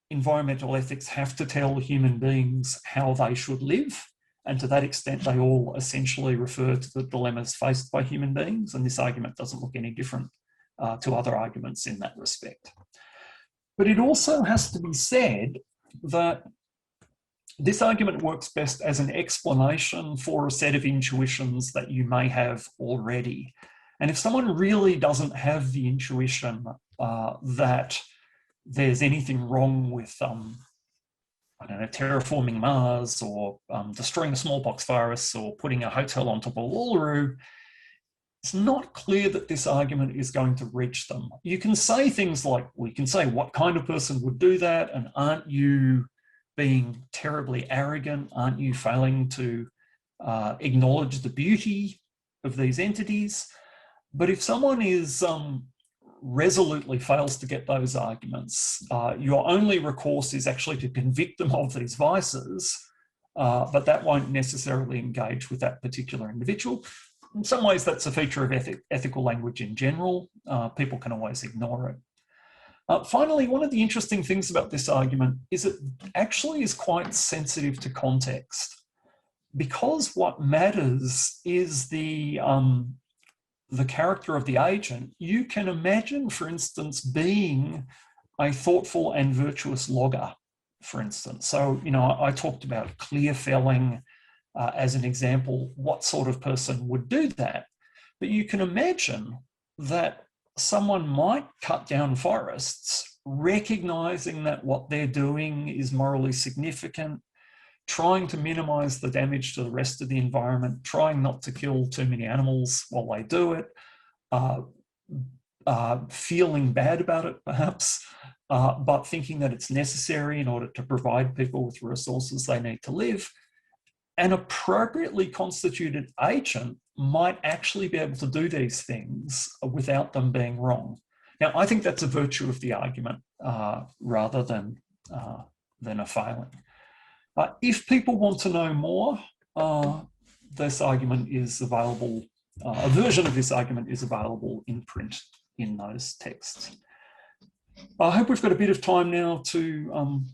environmental ethics have to tell human beings how they should live. And to that extent, they all essentially refer to the dilemmas faced by human beings. And this argument doesn't look any different to other arguments in that respect. But it also has to be said that this argument works best as an explanation for a set of intuitions that you may have already. And if someone really doesn't have the intuition that there's anything wrong with, I don't know, terraforming Mars or destroying the smallpox virus or putting a hotel on top of Uluru, it's not clear that this argument is going to reach them. You can say things like, we can say, what kind of person would do that? And aren't you being terribly arrogant? Aren't you failing to acknowledge the beauty of these entities? But if someone is resolutely fails to get those arguments, your only recourse is actually to convict them of these vices, but that won't necessarily engage with that particular individual. In some ways, that's a feature of ethical language in general. People can always ignore it. Finally, one of the interesting things about this argument is it actually is quite sensitive to context, because what matters is the character of the agent. You can imagine, for instance, being a thoughtful and virtuous logger, for instance. So, you know, I talked about clear felling as an example. What sort of person would do that? But you can imagine that someone might cut down forests, recognizing that what they're doing is morally significant, trying to minimize the damage to the rest of the environment, trying not to kill too many animals while they do it, feeling bad about it perhaps, but thinking that it's necessary in order to provide people with resources they need to live. An appropriately constituted agent might actually be able to do these things without them being wrong. Now, I think that's a virtue of the argument rather than a failing. If people want to know more, this argument is available, a version of this argument is available in print in those texts. I hope we've got a bit of time now to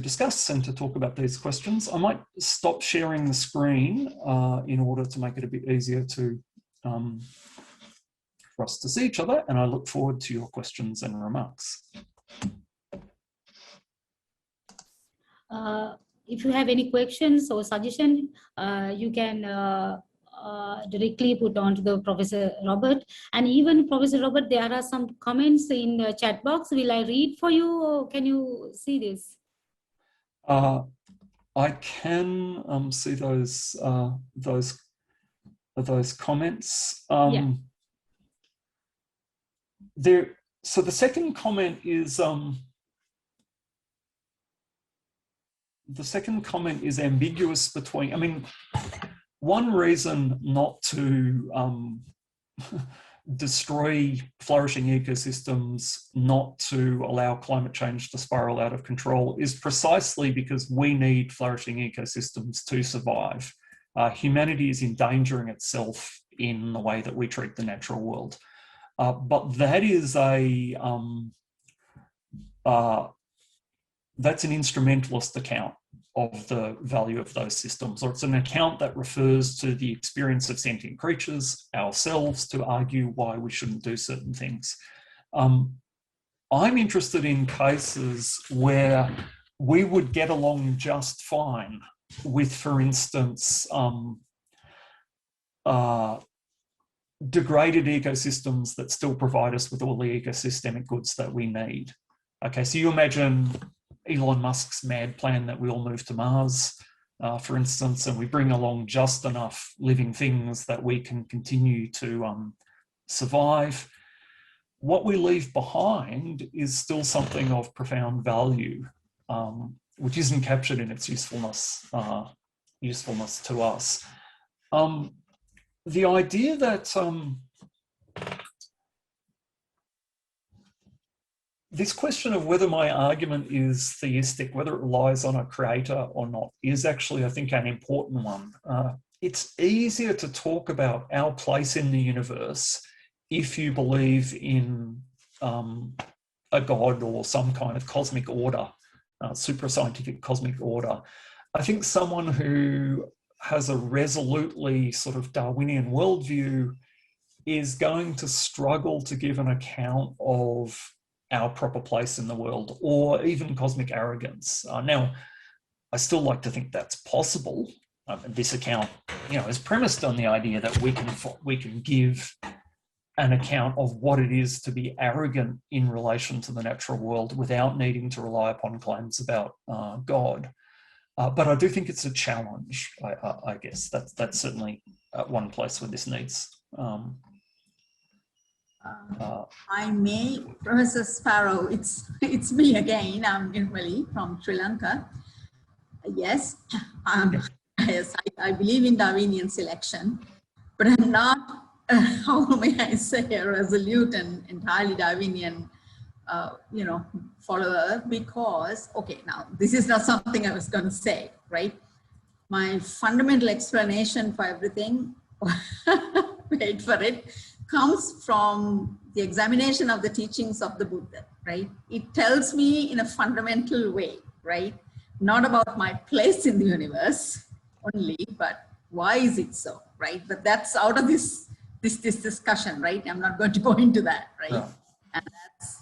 discuss and to talk about these questions. I might stop sharing the screen in order to make it a bit easier for us to see each other, and I look forward to your questions and remarks. If you have any questions or suggestions, you can directly put on to the Professor Robert. And even Professor Robert, there are some comments in the chat box. Will I read for you, or can you see this? I can see those comments. Yeah. So the second comment is ambiguous between, I mean, one reason not to destroy flourishing ecosystems, not to allow climate change to spiral out of control, is precisely because we need flourishing ecosystems to survive. Humanity is endangering itself in the way that we treat the natural world. But that is that's an instrumentalist account of the value of those systems, or it's an account that refers to the experience of sentient creatures, ourselves, to argue why we shouldn't do certain things. I'm interested in cases where we would get along just fine with, for instance, degraded ecosystems that still provide us with all the ecosystemic goods that we need. Okay, so you imagine Elon Musk's mad plan that we all move to Mars, for instance, and we bring along just enough living things that we can continue to survive. What we leave behind is still something of profound value, which isn't captured in its usefulness to us. The idea that this question of whether my argument is theistic, whether it relies on a creator or not, is actually, I think, an important one. It's easier to talk about our place in the universe if you believe in a god or some kind of cosmic order, supra-scientific cosmic order. I think someone who has a resolutely sort of Darwinian worldview is going to struggle to give an account of our proper place in the world, or even cosmic arrogance. Now, I still like to think that's possible. This account, is premised on the idea that we can give an account of what it is to be arrogant in relation to the natural world without needing to rely upon claims about God. But I do think it's a challenge. I guess that's certainly one place where this needs I may, Professor Sparrow, it's me again. I'm Nirmali from Sri Lanka. Yes, yes, I believe in Darwinian selection, but I'm not, how may I say, a resolute and entirely Darwinian, follower, because, okay, now this is not something I was going to say, right? My fundamental explanation for everything, wait for it, comes from the examination of the teachings of the Buddha, right? It tells me in a fundamental way, right? Not about my place in the universe only, but why is it so, right? But that's out of this discussion, right? I'm not going to go into that, right? Yeah. And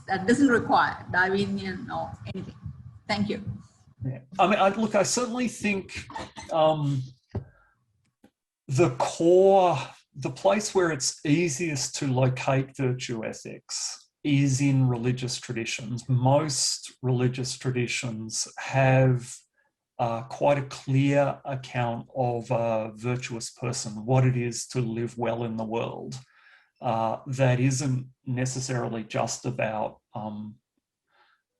that doesn't require Darwinian or anything. Thank you. Yeah. I mean, look, I certainly think the place where it's easiest to locate virtue ethics is in religious traditions. Most religious traditions have quite a clear account of a virtuous person, what it is to live well in the world. That isn't necessarily just about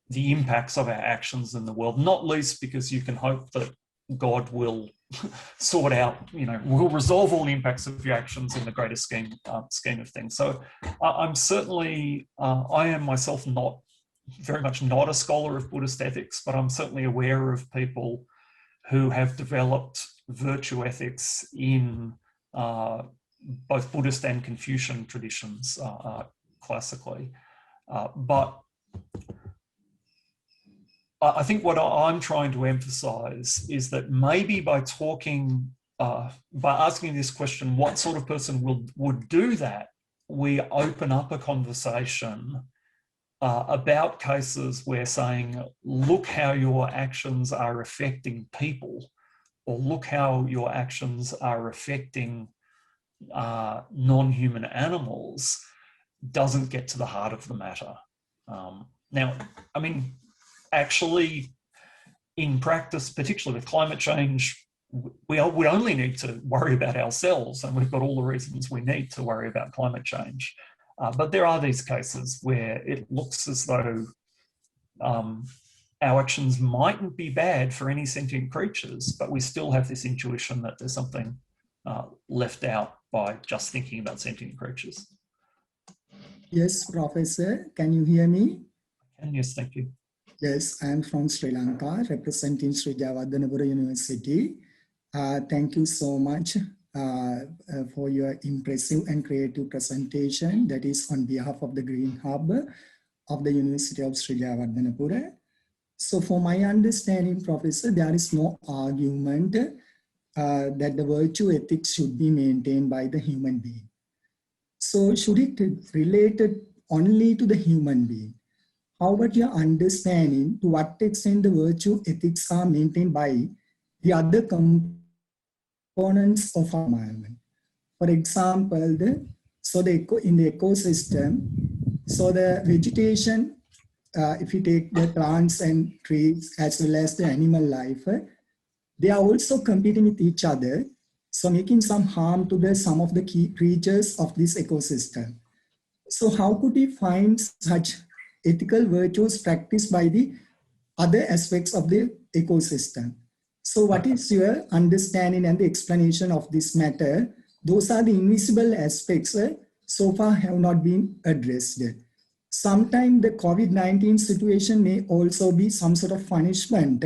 the impacts of our actions in the world, not least because you can hope that God will sort out, will resolve all the impacts of your actions in the greater scheme of things. So I'm certainly, I am myself very much not a scholar of Buddhist ethics, but I'm certainly aware of people who have developed virtue ethics in both Buddhist and Confucian traditions classically. But I think what I'm trying to emphasize is that maybe by asking this question, what sort of person would do that, we open up a conversation about cases where saying, look how your actions are affecting people, or look how your actions are affecting non-human animals, doesn't get to the heart of the matter. Now, I mean, actually, in practice, particularly with climate change, we only need to worry about ourselves, and we've got all the reasons we need to worry about climate change. But there are these cases where it looks as though our actions mightn't be bad for any sentient creatures, but we still have this intuition that there's something left out by just thinking about sentient creatures. Yes, Professor, can you hear me? Yes, thank you. Yes, I'm from Sri Lanka, representing Sri Jawaddhanapura University. Thank you so much for your impressive and creative presentation. That is on behalf of the GreenHUB of the University of Sri Jawaddhanapura. So for my understanding, Professor, there is no argument that the virtue ethics should be maintained by the human being. So should it related only to the human being? How about your understanding to what extent the virtue ethics are maintained by the other components of our environment? For example, in the ecosystem, so the vegetation, if you take the plants and trees as well as the animal life, they are also competing with each other, so making some harm to some of the key creatures of this ecosystem. So how could we find such ethical virtues practiced by the other aspects of the ecosystem? So what is your understanding and the explanation of this matter? Those are the invisible aspects so far have not been addressed. Sometimes the COVID-19 situation may also be some sort of punishment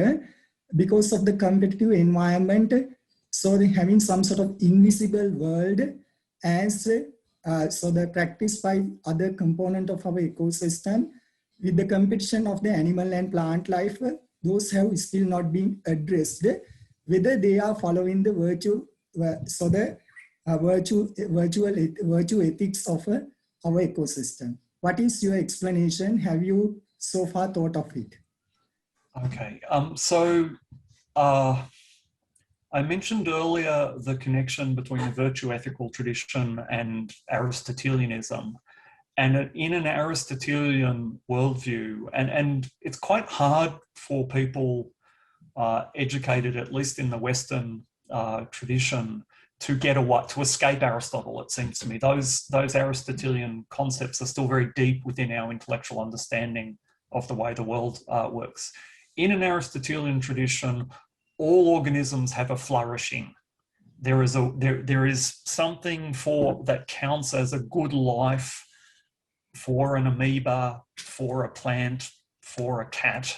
because of the competitive environment. So they're having some sort of invisible world as so the practice by other component of our ecosystem with the competition of the animal and plant life, those have still not been addressed, whether they are following the virtue, so the virtue ethics of our ecosystem. What is your explanation? Have you so far thought of it? Okay, I mentioned earlier the connection between the virtue ethical tradition and Aristotelianism. And in an Aristotelian worldview, and it's quite hard for people educated, at least in the Western tradition, get away, to escape Aristotle, it seems to me. Those Aristotelian concepts are still very deep within our intellectual understanding of the way the world works. In an Aristotelian tradition, all organisms have a flourishing. There is something that counts as a good life for an amoeba, for a plant, for a cat,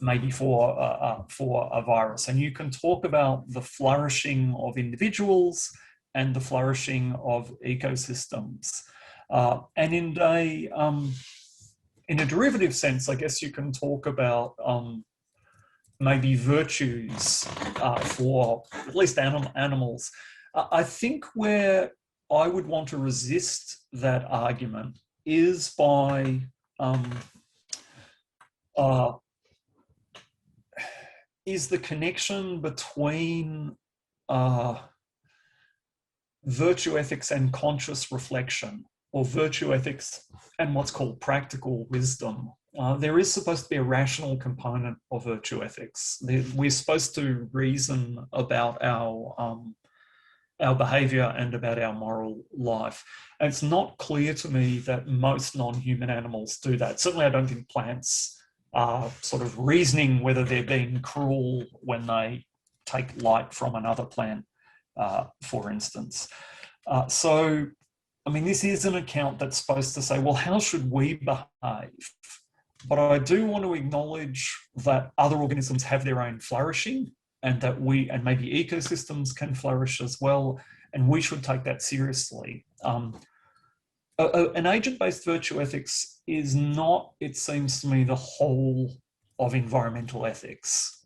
maybe for a virus. And you can talk about the flourishing of individuals and the flourishing of ecosystems. And in a derivative sense, I guess you can talk about maybe virtues for at least animals. I think where I would want to resist that argument is by is the connection between virtue ethics and conscious reflection, or virtue ethics and what's called practical wisdom. There is supposed to be a rational component of virtue ethics. We're supposed to reason about our behaviour and about our moral life. And it's not clear to me that most non-human animals do that. Certainly I don't think plants are sort of reasoning whether they're being cruel when they take light from another plant, for instance. So, I mean, this is an account that's supposed to say, well, how should we behave? But I do want to acknowledge that other organisms have their own flourishing, and that and maybe ecosystems can flourish as well, and we should take that seriously. An agent-based virtue ethics is not, it seems to me, the whole of environmental ethics.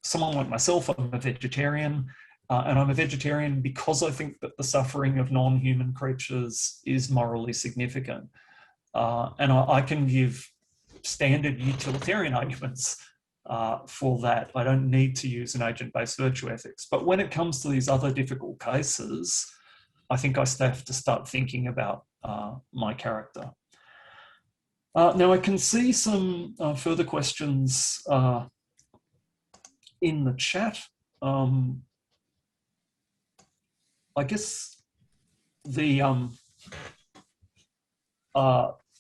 Someone like myself, I'm a vegetarian, and I'm a vegetarian because I think that the suffering of non-human creatures is morally significant. And I can give standard utilitarian arguments for that. I don't need to use an agent-based virtue ethics. But when it comes to these other difficult cases, I think I have to start thinking about my character. Now, I can see some further questions in the chat. I guess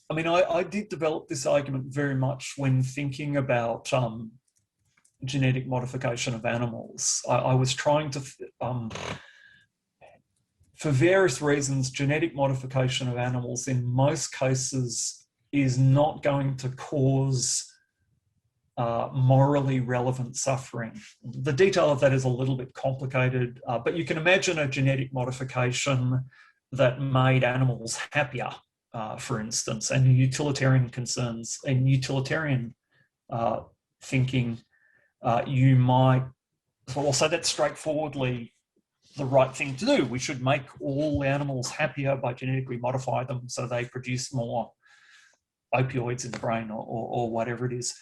I mean, I did develop this argument very much when thinking about genetic modification of animals. I was trying to, for various reasons, genetic modification of animals in most cases is not going to cause morally relevant suffering. The detail of that is a little bit complicated, but you can imagine a genetic modification that made animals happier, for instance, and utilitarian concerns and utilitarian thinking, you might, well, so that's straightforwardly the right thing to do. We should make all animals happier by genetically modify them so they produce more opioids in the brain or whatever it is.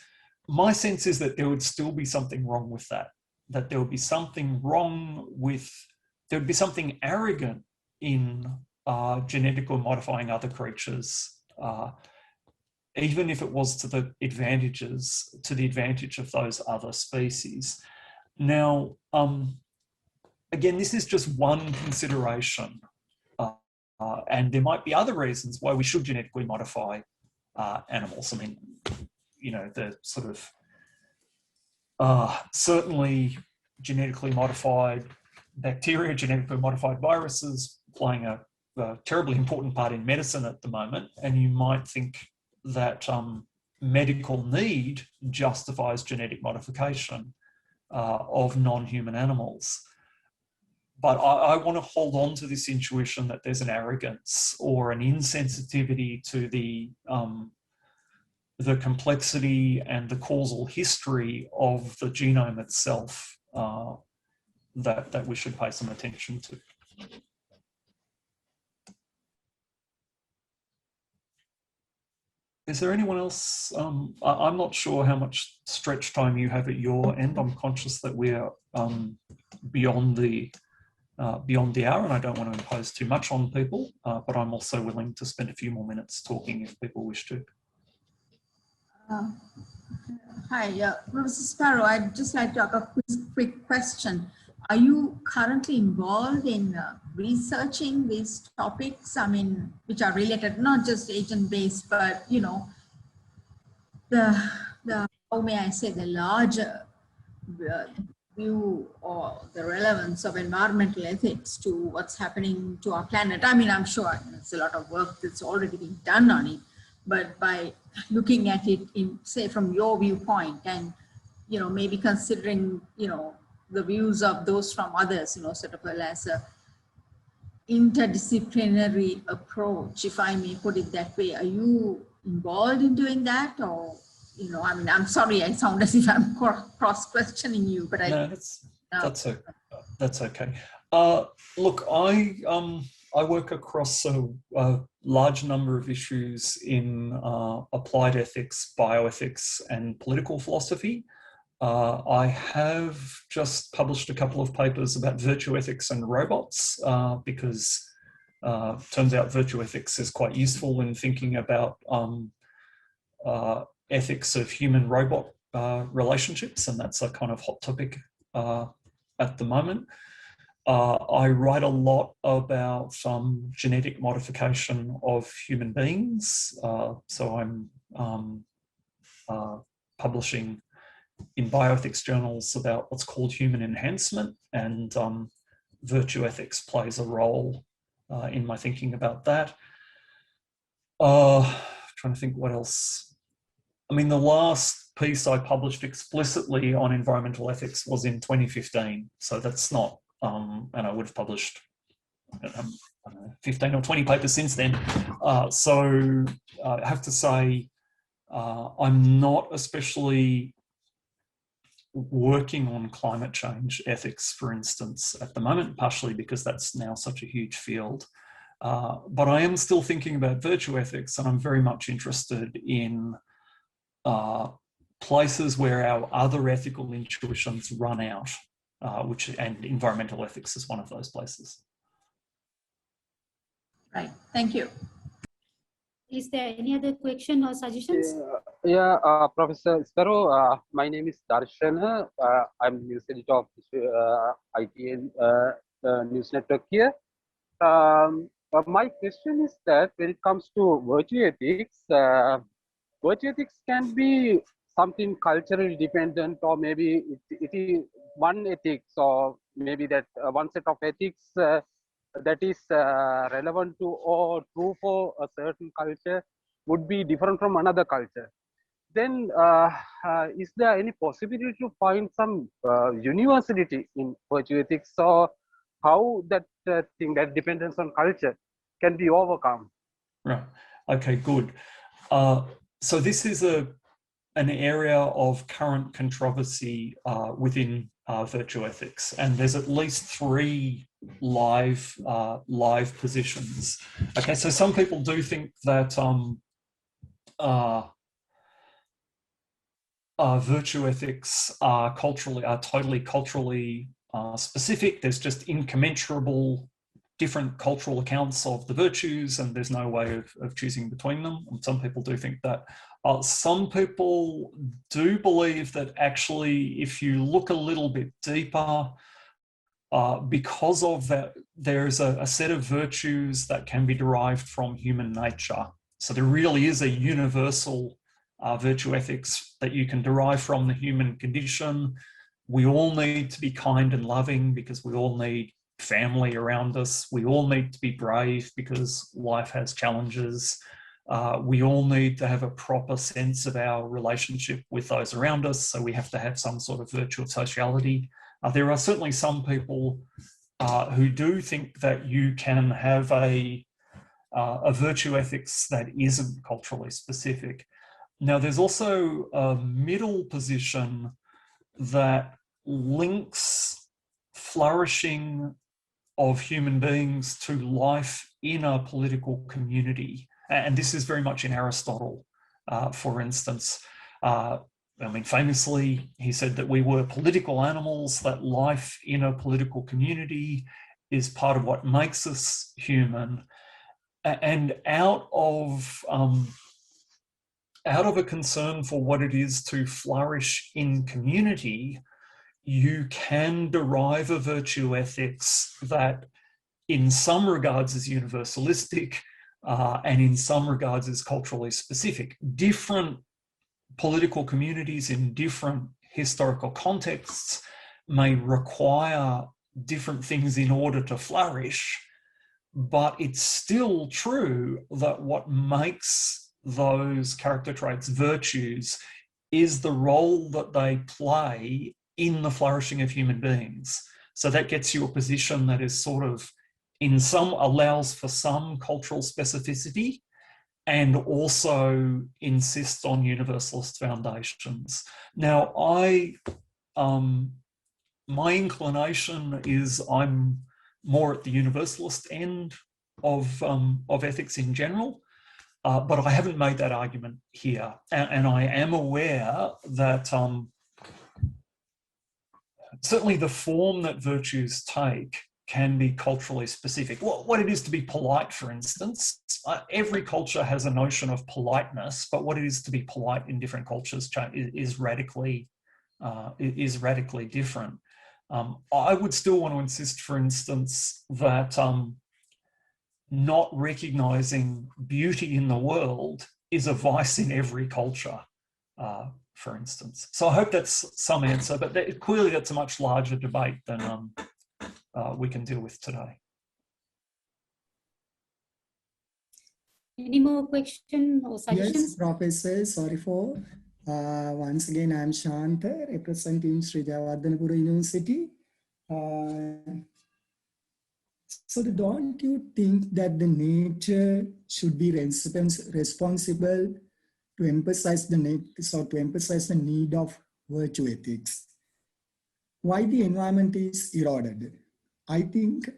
My sense is that there would still be something wrong with that, that there would be something wrong with, there would be something arrogant in genetically modifying other creatures, even if it was to the advantage of those other species. Now, again, this is just one consideration, and there might be other reasons why we should genetically modify animals. I mean, you know, the sort of certainly genetically modified bacteria, genetically modified viruses playing a terribly important part in medicine at the moment, and you might think that medical need justifies genetic modification of non-human animals. But I want to hold on to this intuition that there's an arrogance or an insensitivity to the complexity and the causal history of the genome itself that we should pay some attention to. Is there anyone else? I'm not sure how much stretch time you have at your end. I'm conscious that we're beyond the hour, and I don't want to impose too much on people, but I'm also willing to spend a few more minutes talking if people wish to. Hi, Professor Sparrow, I'd just like to ask a quick question. are you currently involved in researching these topics? I mean, which are related, not just agent-based, but, you know, the how may I say, the larger view or the relevance of environmental ethics to what's happening to our planet. I mean, I'm sure there's a lot of work that's already been done on it, but by looking at it in, say, from your viewpoint and, you know, maybe considering, you know, the views of those from others, you know, sort of as a interdisciplinary approach, if I may put it that way. Are you involved in doing that? Or, you know, I mean, I'm sorry, I sound as if I'm cross-questioning you, but no, that's okay. Look, I work across a large number of issues in applied ethics, bioethics, and political philosophy. I have just published a couple of papers about virtue ethics and robots because turns out virtue ethics is quite useful in thinking about ethics of human-robot relationships, and that's a kind of hot topic at the moment. I write a lot about genetic modification of human beings. So I'm publishing in bioethics journals about what's called human enhancement, and virtue ethics plays a role in my thinking about that. Trying to think what else. I mean, the last piece I published explicitly on environmental ethics was in 2015. So that's not, and I would have published 15 or 20 papers since then. So I have to say, I'm not especially working on climate change ethics, for instance, at the moment, partially because that's now such a huge field. But I am still thinking about virtue ethics, and I'm very much interested in places where our other ethical intuitions run out, and environmental ethics is one of those places. Right, thank you. Is there any other question or suggestions? Professor Sparrow, my name is Darshana. I'm news editor of ITN News Network here. My question is that when it comes to virtue ethics can be something culturally dependent, or maybe it is one ethics, or maybe that one set of ethics that is relevant to or true for a certain culture would be different from another culture. Then is there any possibility to find some universality in virtue ethics, or how that thing, that dependence on culture, can be overcome? Right. Okay, good. So this is an area of current controversy within virtue ethics, and there's at least 3 live positions. Okay, so some people do think that virtue ethics are totally culturally specific. There's just incommensurable different cultural accounts of the virtues, and there's no way of choosing between them. And some people do think that. Some people do believe that actually, if you look a little bit deeper, because of that, there's a set of virtues that can be derived from human nature. So there really is a universal virtue ethics that you can derive from the human condition. We all need to be kind and loving because we all need family around us. We all need to be brave because life has challenges. We all need to have a proper sense of our relationship with those around us. So we have to have some sort of virtue of sociality. There are certainly some people who do think that you can have a virtue ethics that isn't culturally specific. Now, there's also a middle position that links flourishing of human beings to life in a political community. And this is very much in Aristotle, for instance. I mean, famously, he said that we were political animals, that life in a political community is part of what makes us human. And out of a concern for what it is to flourish in community, you can derive a virtue ethics that in some regards is universalistic and in some regards is culturally specific. Different political communities in different historical contexts may require different things in order to flourish, but it's still true that what makes those character traits virtues is the role that they play in the flourishing of human beings. So that gets you a position that is sort of allows for some cultural specificity and also insists on universalist foundations. Now, my inclination is I'm more at the universalist end of ethics in general, but I haven't made that argument here. And I am aware that certainly the form that virtues take can be culturally specific. What it is to be polite, for instance, every culture has a notion of politeness, but what it is to be polite in different cultures is radically different. I would still want to insist, for instance, that not recognizing beauty in the world is a vice in every culture, for instance. So I hope that's some answer, but clearly that's a much larger debate than we can deal with today. Any more questions or suggestions? Yes, Professor, sorry for, once again, I'm Shanta, representing Sri Jayawardenepura University. So don't you think that the nature should be responsible to emphasize the need of virtue ethics? Why the environment is eroded? I think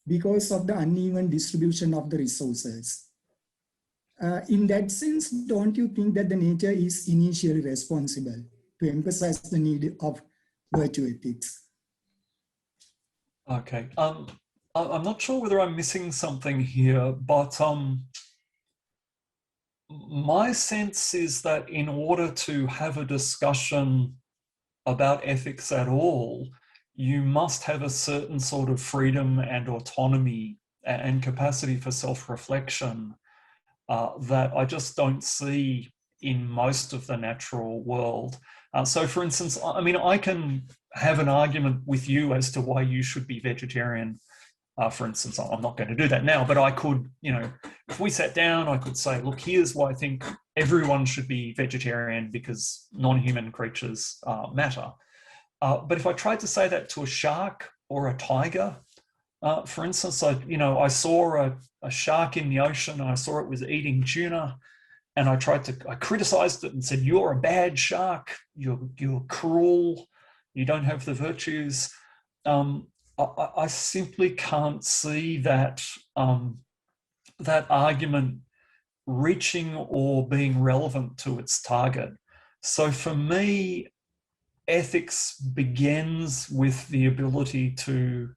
because of the uneven distribution of the resources. In that sense, don't you think that the nature is initially responsible to emphasize the need of virtue ethics? Okay. I'm not sure whether I'm missing something here, but my sense is that in order to have a discussion about ethics at all, you must have a certain sort of freedom and autonomy and capacity for self-reflection that I just don't see in most of the natural world. So for instance, I mean, I can have an argument with you as to why you should be vegetarian. For instance, I'm not going to do that now, but I could, you know, if we sat down, I could say, look, here's why I think everyone should be vegetarian because non-human creatures matter. But if I tried to say that to a shark or a tiger, for instance, I saw a shark in the ocean and I saw it was eating tuna, and I criticized it and said, you're a bad shark, you're cruel, you don't have the virtues. I simply can't see that that argument reaching or being relevant to its target. So for me, ethics begins with the ability to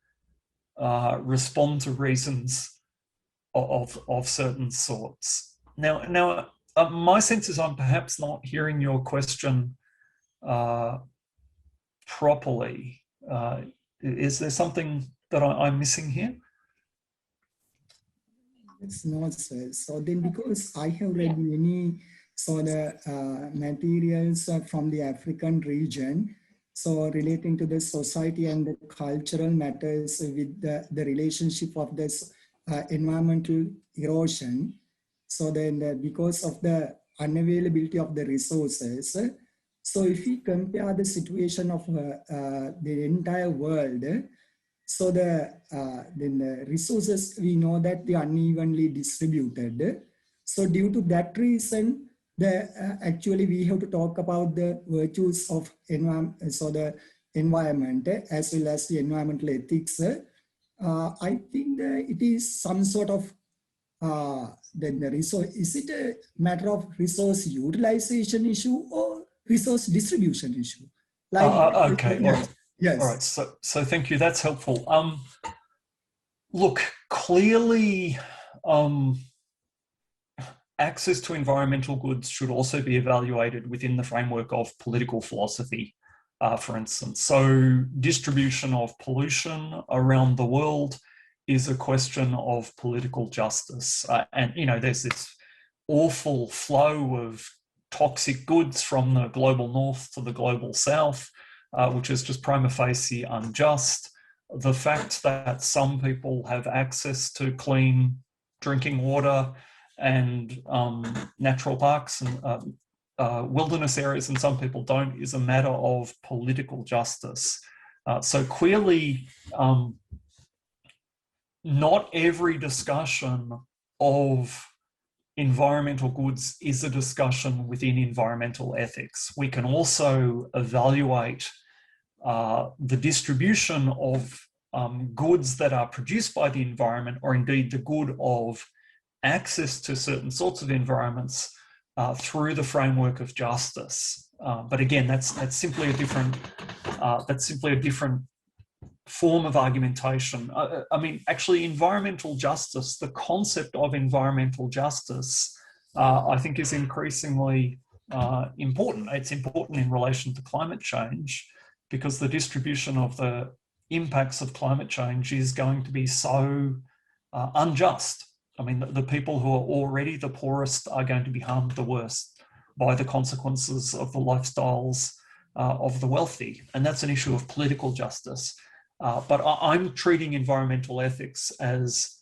respond to reasons of certain sorts. Now, my sense is I'm perhaps not hearing your question properly. Is there something that I'm missing here? It's not, sir. So then, because I have read many sort of materials from the African region, so relating to the society and the cultural matters with the relationship of this environmental erosion. So then because of the unavailability of the resources, so if we compare the situation of the entire world, so then the resources, we know that they are unevenly distributed. So due to that reason, actually we have to talk about the virtues of the environment as well as the environmental ethics. I think that it is some sort of the resource. Is it a matter of resource utilization issue or resource distribution issue? Like, okay. Yes. Yes. All right. So thank you. That's helpful. Look, clearly, access to environmental goods should also be evaluated within the framework of political philosophy. for instance. So distribution of pollution around the world is a question of political justice. And, you know, there's this awful flow of toxic goods from the global north to the global south, which is just prima facie unjust. The fact that some people have access to clean drinking water and natural parks and wilderness areas and some people don't is a matter of political justice. So clearly, not every discussion of environmental goods is a discussion within environmental ethics. We can also evaluate the distribution of goods that are produced by the environment, or indeed the good of access to certain sorts of environments through the framework of justice. But again, that's simply a different form of argumentation. I mean, actually, environmental justice, the concept of environmental justice, I think is increasingly important. It's important in relation to climate change, because the distribution of the impacts of climate change is going to be so unjust. I mean, the people who are already the poorest are going to be harmed the worst by the consequences of the lifestyles of the wealthy. And that's an issue of political justice. But I'm treating environmental ethics as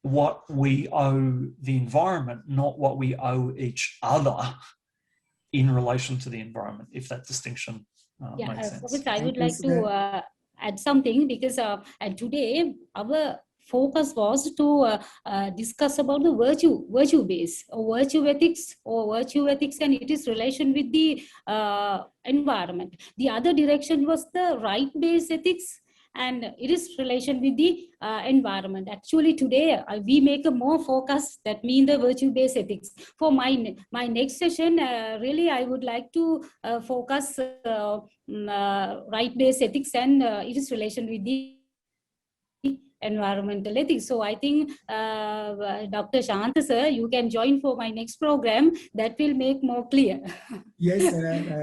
what we owe the environment, not what we owe each other in relation to the environment, if that distinction makes sense. Professor, I would like to add something, because and today our focus was to discuss about the virtue base or virtue ethics and its relation with the environment. The other direction was the right-based ethics and it is relation with the environment. Actually, today we make a more focus, that means the virtue-based ethics. For my next session, really I would like to focus right-based ethics and its relation with the environmental ethics. So I think Dr. Shanta sir, you can join for my next program. That will make more clear. Yes,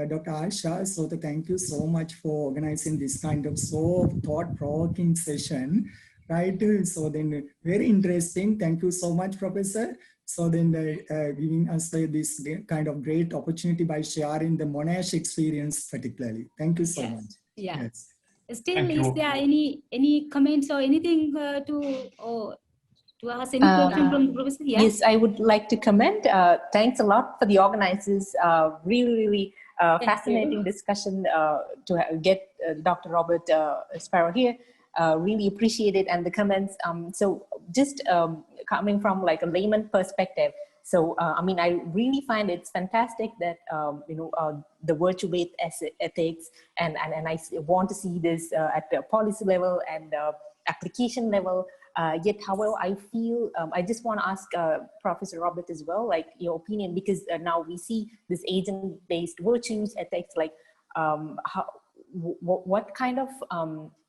Dr. Asha. So thank you so much for organizing this kind of so thought-provoking session, right? So then very interesting. Thank you so much, Professor. So then giving us this kind of great opportunity by sharing the Monash experience particularly. Thank you so much. Yeah. Yes. Still, is there any comments or anything to ask any question from the professor? Yeah? Yes, I would like to comment. Thanks a lot for the organizers. Really fascinating discussion to get Dr. Robert Sparrow here. Really appreciate it, and the comments. So just coming from like a layman perspective. So, I mean, I really find it's fantastic that, the virtue-based ethics, and I want to see this at the policy level and application level. Yet, however, I feel, I just want to ask Professor Robert as well, like your opinion, because now we see this agent-based virtues ethics, like what kind of,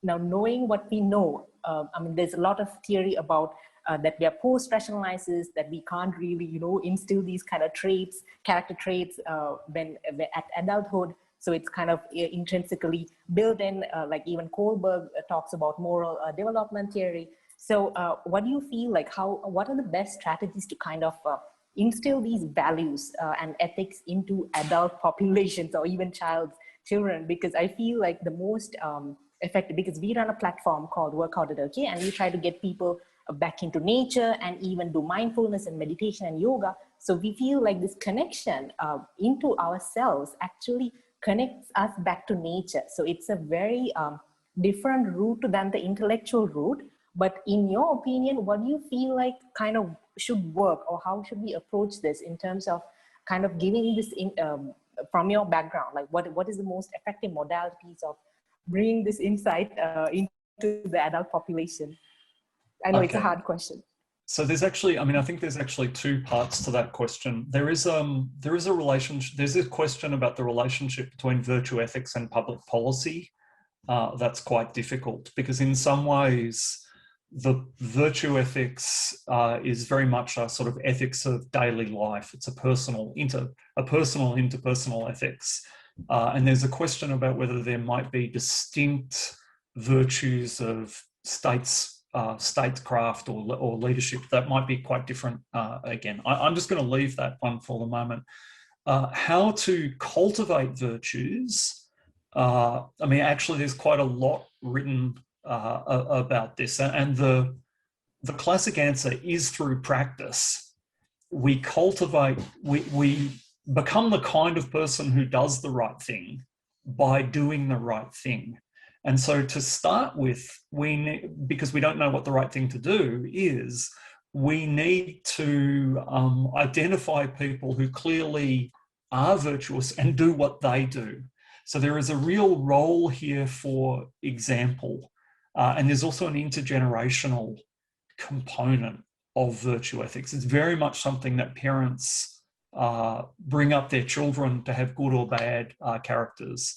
now knowing what we know, I mean, there's a lot of theory about that we are post-rationalizers, that we can't really, instill these kind of traits, character traits when at adulthood. So it's kind of intrinsically built in, like even Kohlberg talks about moral development theory. So what do you feel like, what are the best strategies to kind of instill these values and ethics into adult populations or even children? Because I feel like the most effective, because we run a platform called Workout at OK, and we try to get people back into nature and even do mindfulness and meditation and yoga. So we feel like this connection into ourselves actually connects us back to nature. So it's a very different route than the intellectual route. But in your opinion, what do you feel like kind of should work, or how should we approach this in terms of kind of giving this from your background? Like what is the most effective modalities of bringing this insight into the adult population? I know it's a hard question. So there's actually, I mean, I think there's actually two parts to that question. There is a relationship, there's a question about the relationship between virtue ethics and public policy. That's quite difficult, because in some ways, the virtue ethics is very much a sort of ethics of daily life. It's a personal interpersonal ethics. And there's a question about whether there might be distinct virtues of statecraft or leadership that might be quite different. Again, I'm just going to leave that one for the moment. How to cultivate virtues. I mean, actually, there's quite a lot written about this, and the classic answer is through practice. We cultivate, we become the kind of person who does the right thing by doing the right thing. And so to start with, because we don't know what the right thing to do is, we need to identify people who clearly are virtuous and do what they do. So there is a real role here for example. And there's also an intergenerational component of virtue ethics. It's very much something that parents bring up their children to have good or bad characters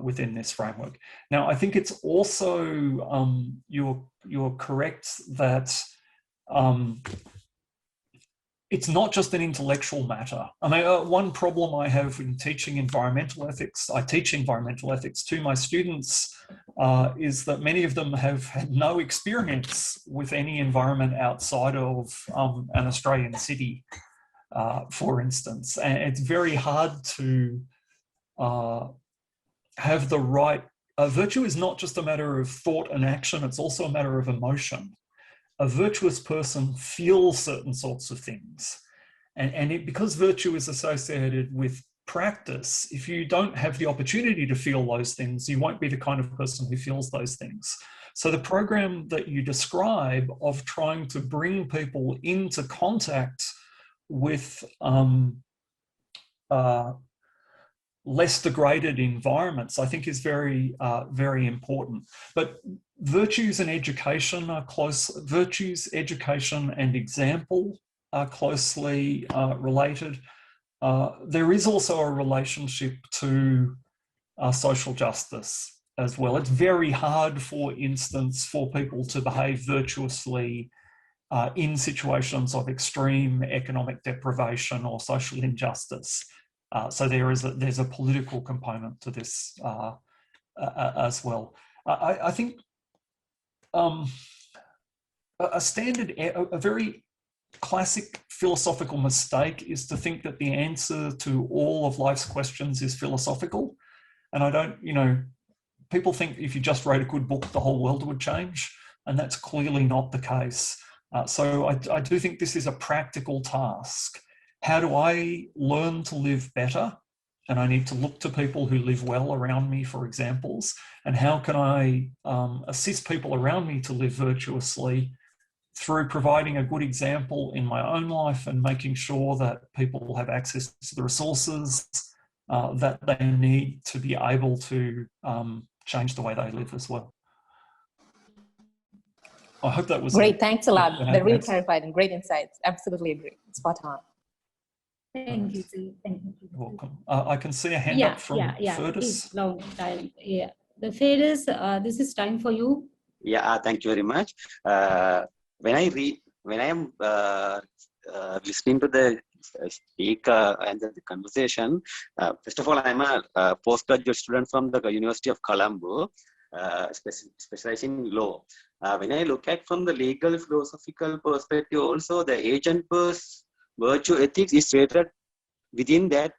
within this framework. Now, I think it's also, you're correct that it's not just an intellectual matter. I mean, one problem I have in teaching environmental ethics, I teach environmental ethics to my students, is that many of them have had no experience with any environment outside of an Australian city, for instance. And it's very hard to have the right, virtue is not just a matter of thought and action, it's also a matter of emotion. A virtuous person feels certain sorts of things. And because virtue is associated with practice, if you don't have the opportunity to feel those things, you won't be the kind of person who feels those things. So the program that you describe of trying to bring people into contact with less degraded environments, I think is very, very important. But virtues and education are close. Virtues, education, and example are closely related. There is also a relationship to social justice as well. It's very hard, for instance, for people to behave virtuously in situations of extreme economic deprivation or social injustice. So there's a political component to this as well. I think a very classic philosophical mistake is to think that the answer to all of life's questions is philosophical. And I don't, people think if you just wrote a good book, the whole world would change. And that's clearly not the case. So I do think this is a practical task. How do I learn to live better? And I need to look to people who live well around me for examples. And how can I assist people around me to live virtuously through providing a good example in my own life and making sure that people have access to the resources that they need to be able to change the way they live as well. I hope that was great. Thanks a lot. That really answer. clarified and great insights. Absolutely agree. Spot on. Thank you, Sue. Thank you. You're welcome. I can see a hand up from Fergus. It's long time. Yeah, the Fergus, this is time for you. Yeah, thank you very much. When I am listening to the speaker and the conversation, first of all, I'm a postgraduate student from the University of Colombo, specializing in law. When I look at from the legal philosophical perspective, also the Agentbased virtue ethics is rated within that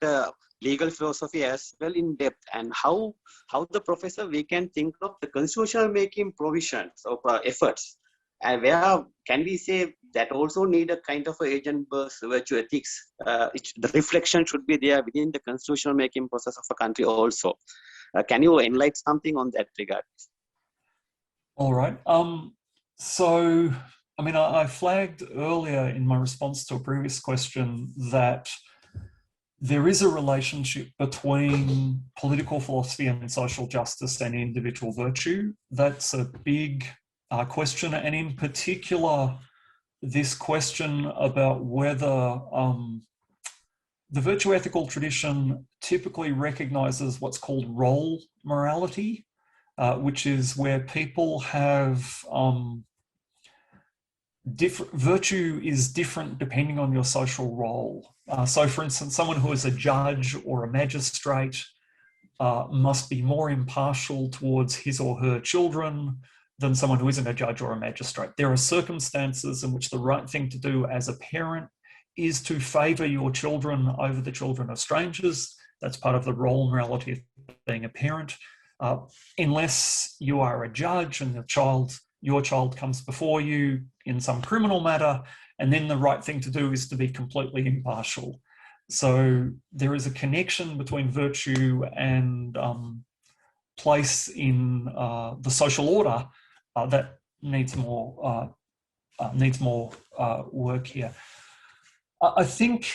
legal philosophy as well in depth, and how the professor we can think of the constitutional making provisions of efforts, and where can we say that also need a kind of Agentbased virtue ethics. The reflection should be there within the constitutional making process of a country also. Can you enlighten something on that regard? All right. So, I mean, I flagged earlier in my response to a previous question that there is a relationship between political philosophy and social justice and individual virtue. That's a big question, and in particular, this question about whether the virtue ethical tradition typically recognizes what's called role morality, which is where people have virtue is different depending on your social role. So for instance, someone who is a judge or a magistrate must be more impartial towards his or her children than someone who isn't a judge or a magistrate. There are circumstances in which the right thing to do as a parent is to favour your children over the children of strangers. That's part of the role and reality of being a parent. Unless you are a judge and your child comes before you in some criminal matter, and then the right thing to do is to be completely impartial. So there is a connection between virtue and place in the social order that needs more work here. I think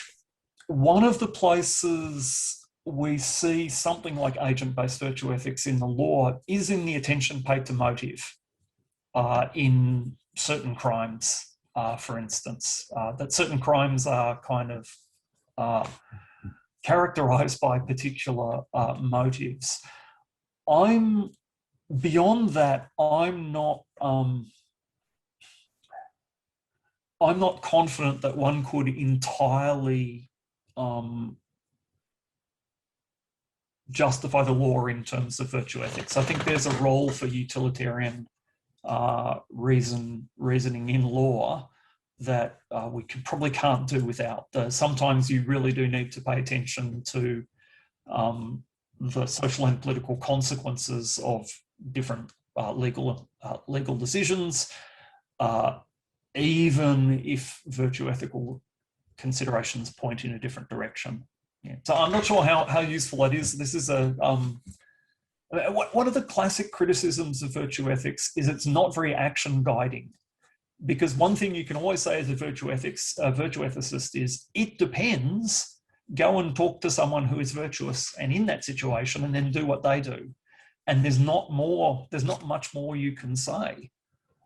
one of the places we see something like agent-based virtue ethics in the law is in the attention paid to motive in certain crimes, for instance, that certain crimes are kind of characterized by particular motives. Beyond that, I'm not confident that one could entirely justify the law in terms of virtue ethics. I think there's a role for utilitarian reasoning in law that we probably can't do without. Sometimes you really do need to pay attention to the social and political consequences of different legal decisions, even if virtue ethical considerations point in a different direction. Yeah. So I'm not sure how useful that is. This is one of the classic criticisms of virtue ethics is it's not very action guiding, because one thing you can always say as a virtue ethicist is it depends. Go and talk to someone who is virtuous and in that situation, and then do what they do. And there's not much more you can say.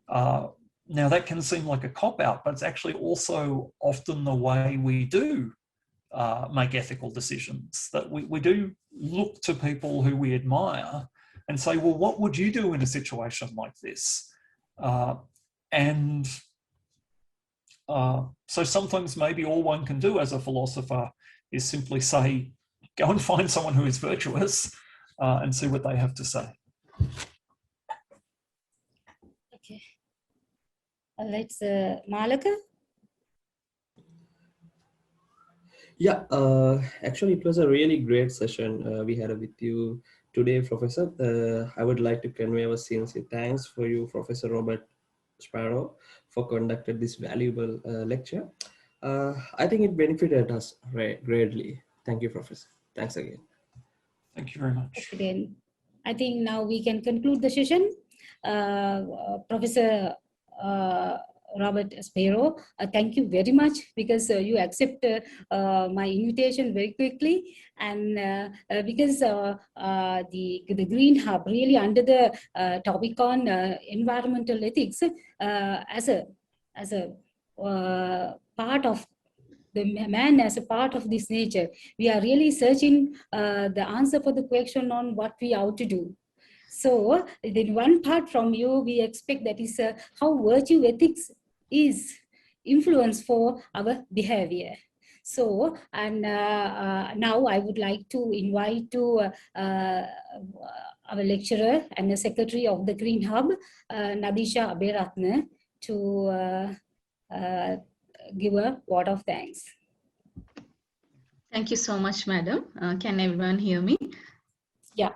Now that can seem like a cop-out, but it's actually also often the way we do make ethical decisions, that we do look to people who we admire and say, well, what would you do in a situation like this? So sometimes maybe all one can do as a philosopher is simply say, go and find someone who is virtuous and see what they have to say. Okay. Let's, Malaka. Yeah, actually, it was a really great session we had with you today, Professor. I would like to convey our sincere thanks for you, Professor Robert Sparrow, for conducting this valuable lecture. I think it benefited us greatly. Thank you, Professor. Thanks again. Thank you very much. Again, I think now we can conclude the session. Professor Robert Sparrow, thank you very much, because you accept my invitation very quickly, and because the GreenHUB really under the topic on environmental ethics as a part of the man as a part of this nature, we are really searching the answer for the question on what we ought to do. So then one part from you we expect, that is how virtue ethics is influence for our behavior. So, and now I would like to invite to our lecturer and the secretary of the GreenHUB, Nadisha Aberatne, to give a word of thanks. Thank you so much, madam. Can everyone hear me? Yeah.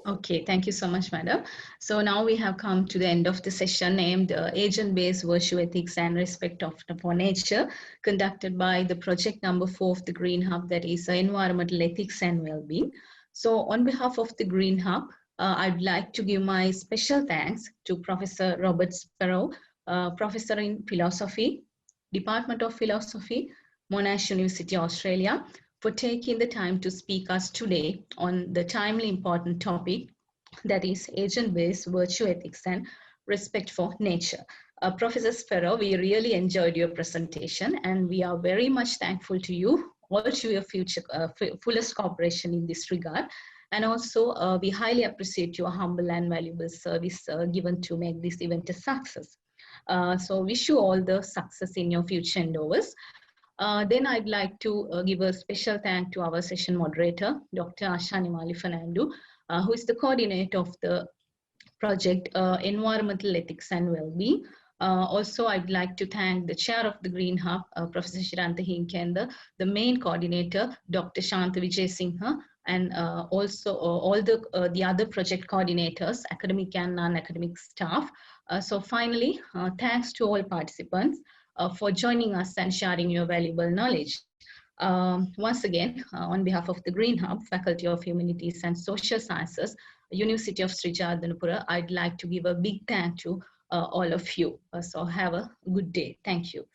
Okay, thank you so much, madam. So now we have come to the end of the session named Agent-Based Virtue Ethics and Respect for Nature, conducted by the project number 4 of the GreenHUB, that is Environmental Ethics and Wellbeing. So on behalf of the GreenHUB, I'd like to give my special thanks to Professor Robert Sparrow, Professor in Philosophy, Department of Philosophy, Monash University, Australia, for taking the time to speak us today on the timely important topic, that is agent-based virtue ethics and respect for nature. Professor Sparrow, we really enjoyed your presentation, and we are very much thankful to you, all to your future fullest cooperation in this regard. And also we highly appreciate your humble and valuable service given to make this event a success. So wish you all the success in your future endeavors. Then I'd like to give a special thank to our session moderator, Dr. Asha Nimali Fernando, who is the coordinator of the project Environmental Ethics and Wellbeing. Also, I'd like to thank the chair of the GreenHUB, Professor Shiranta Hinkenda, the main coordinator, Dr. Shanta Vijay Singha, and also all the other project coordinators, academic and non-academic staff. So finally, thanks to all participants for joining us and sharing your valuable knowledge. Once again, on behalf of the GreenHUB, Faculty of Humanities and Social Sciences, University of Sri Jadanapura, I'd like to give a big thank to all of you. So have a good day. Thank you.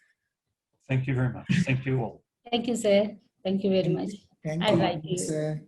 Thank you very much. Thank you all. Thank you, sir. Thank you very much. Thank I'll you, write to you. sir.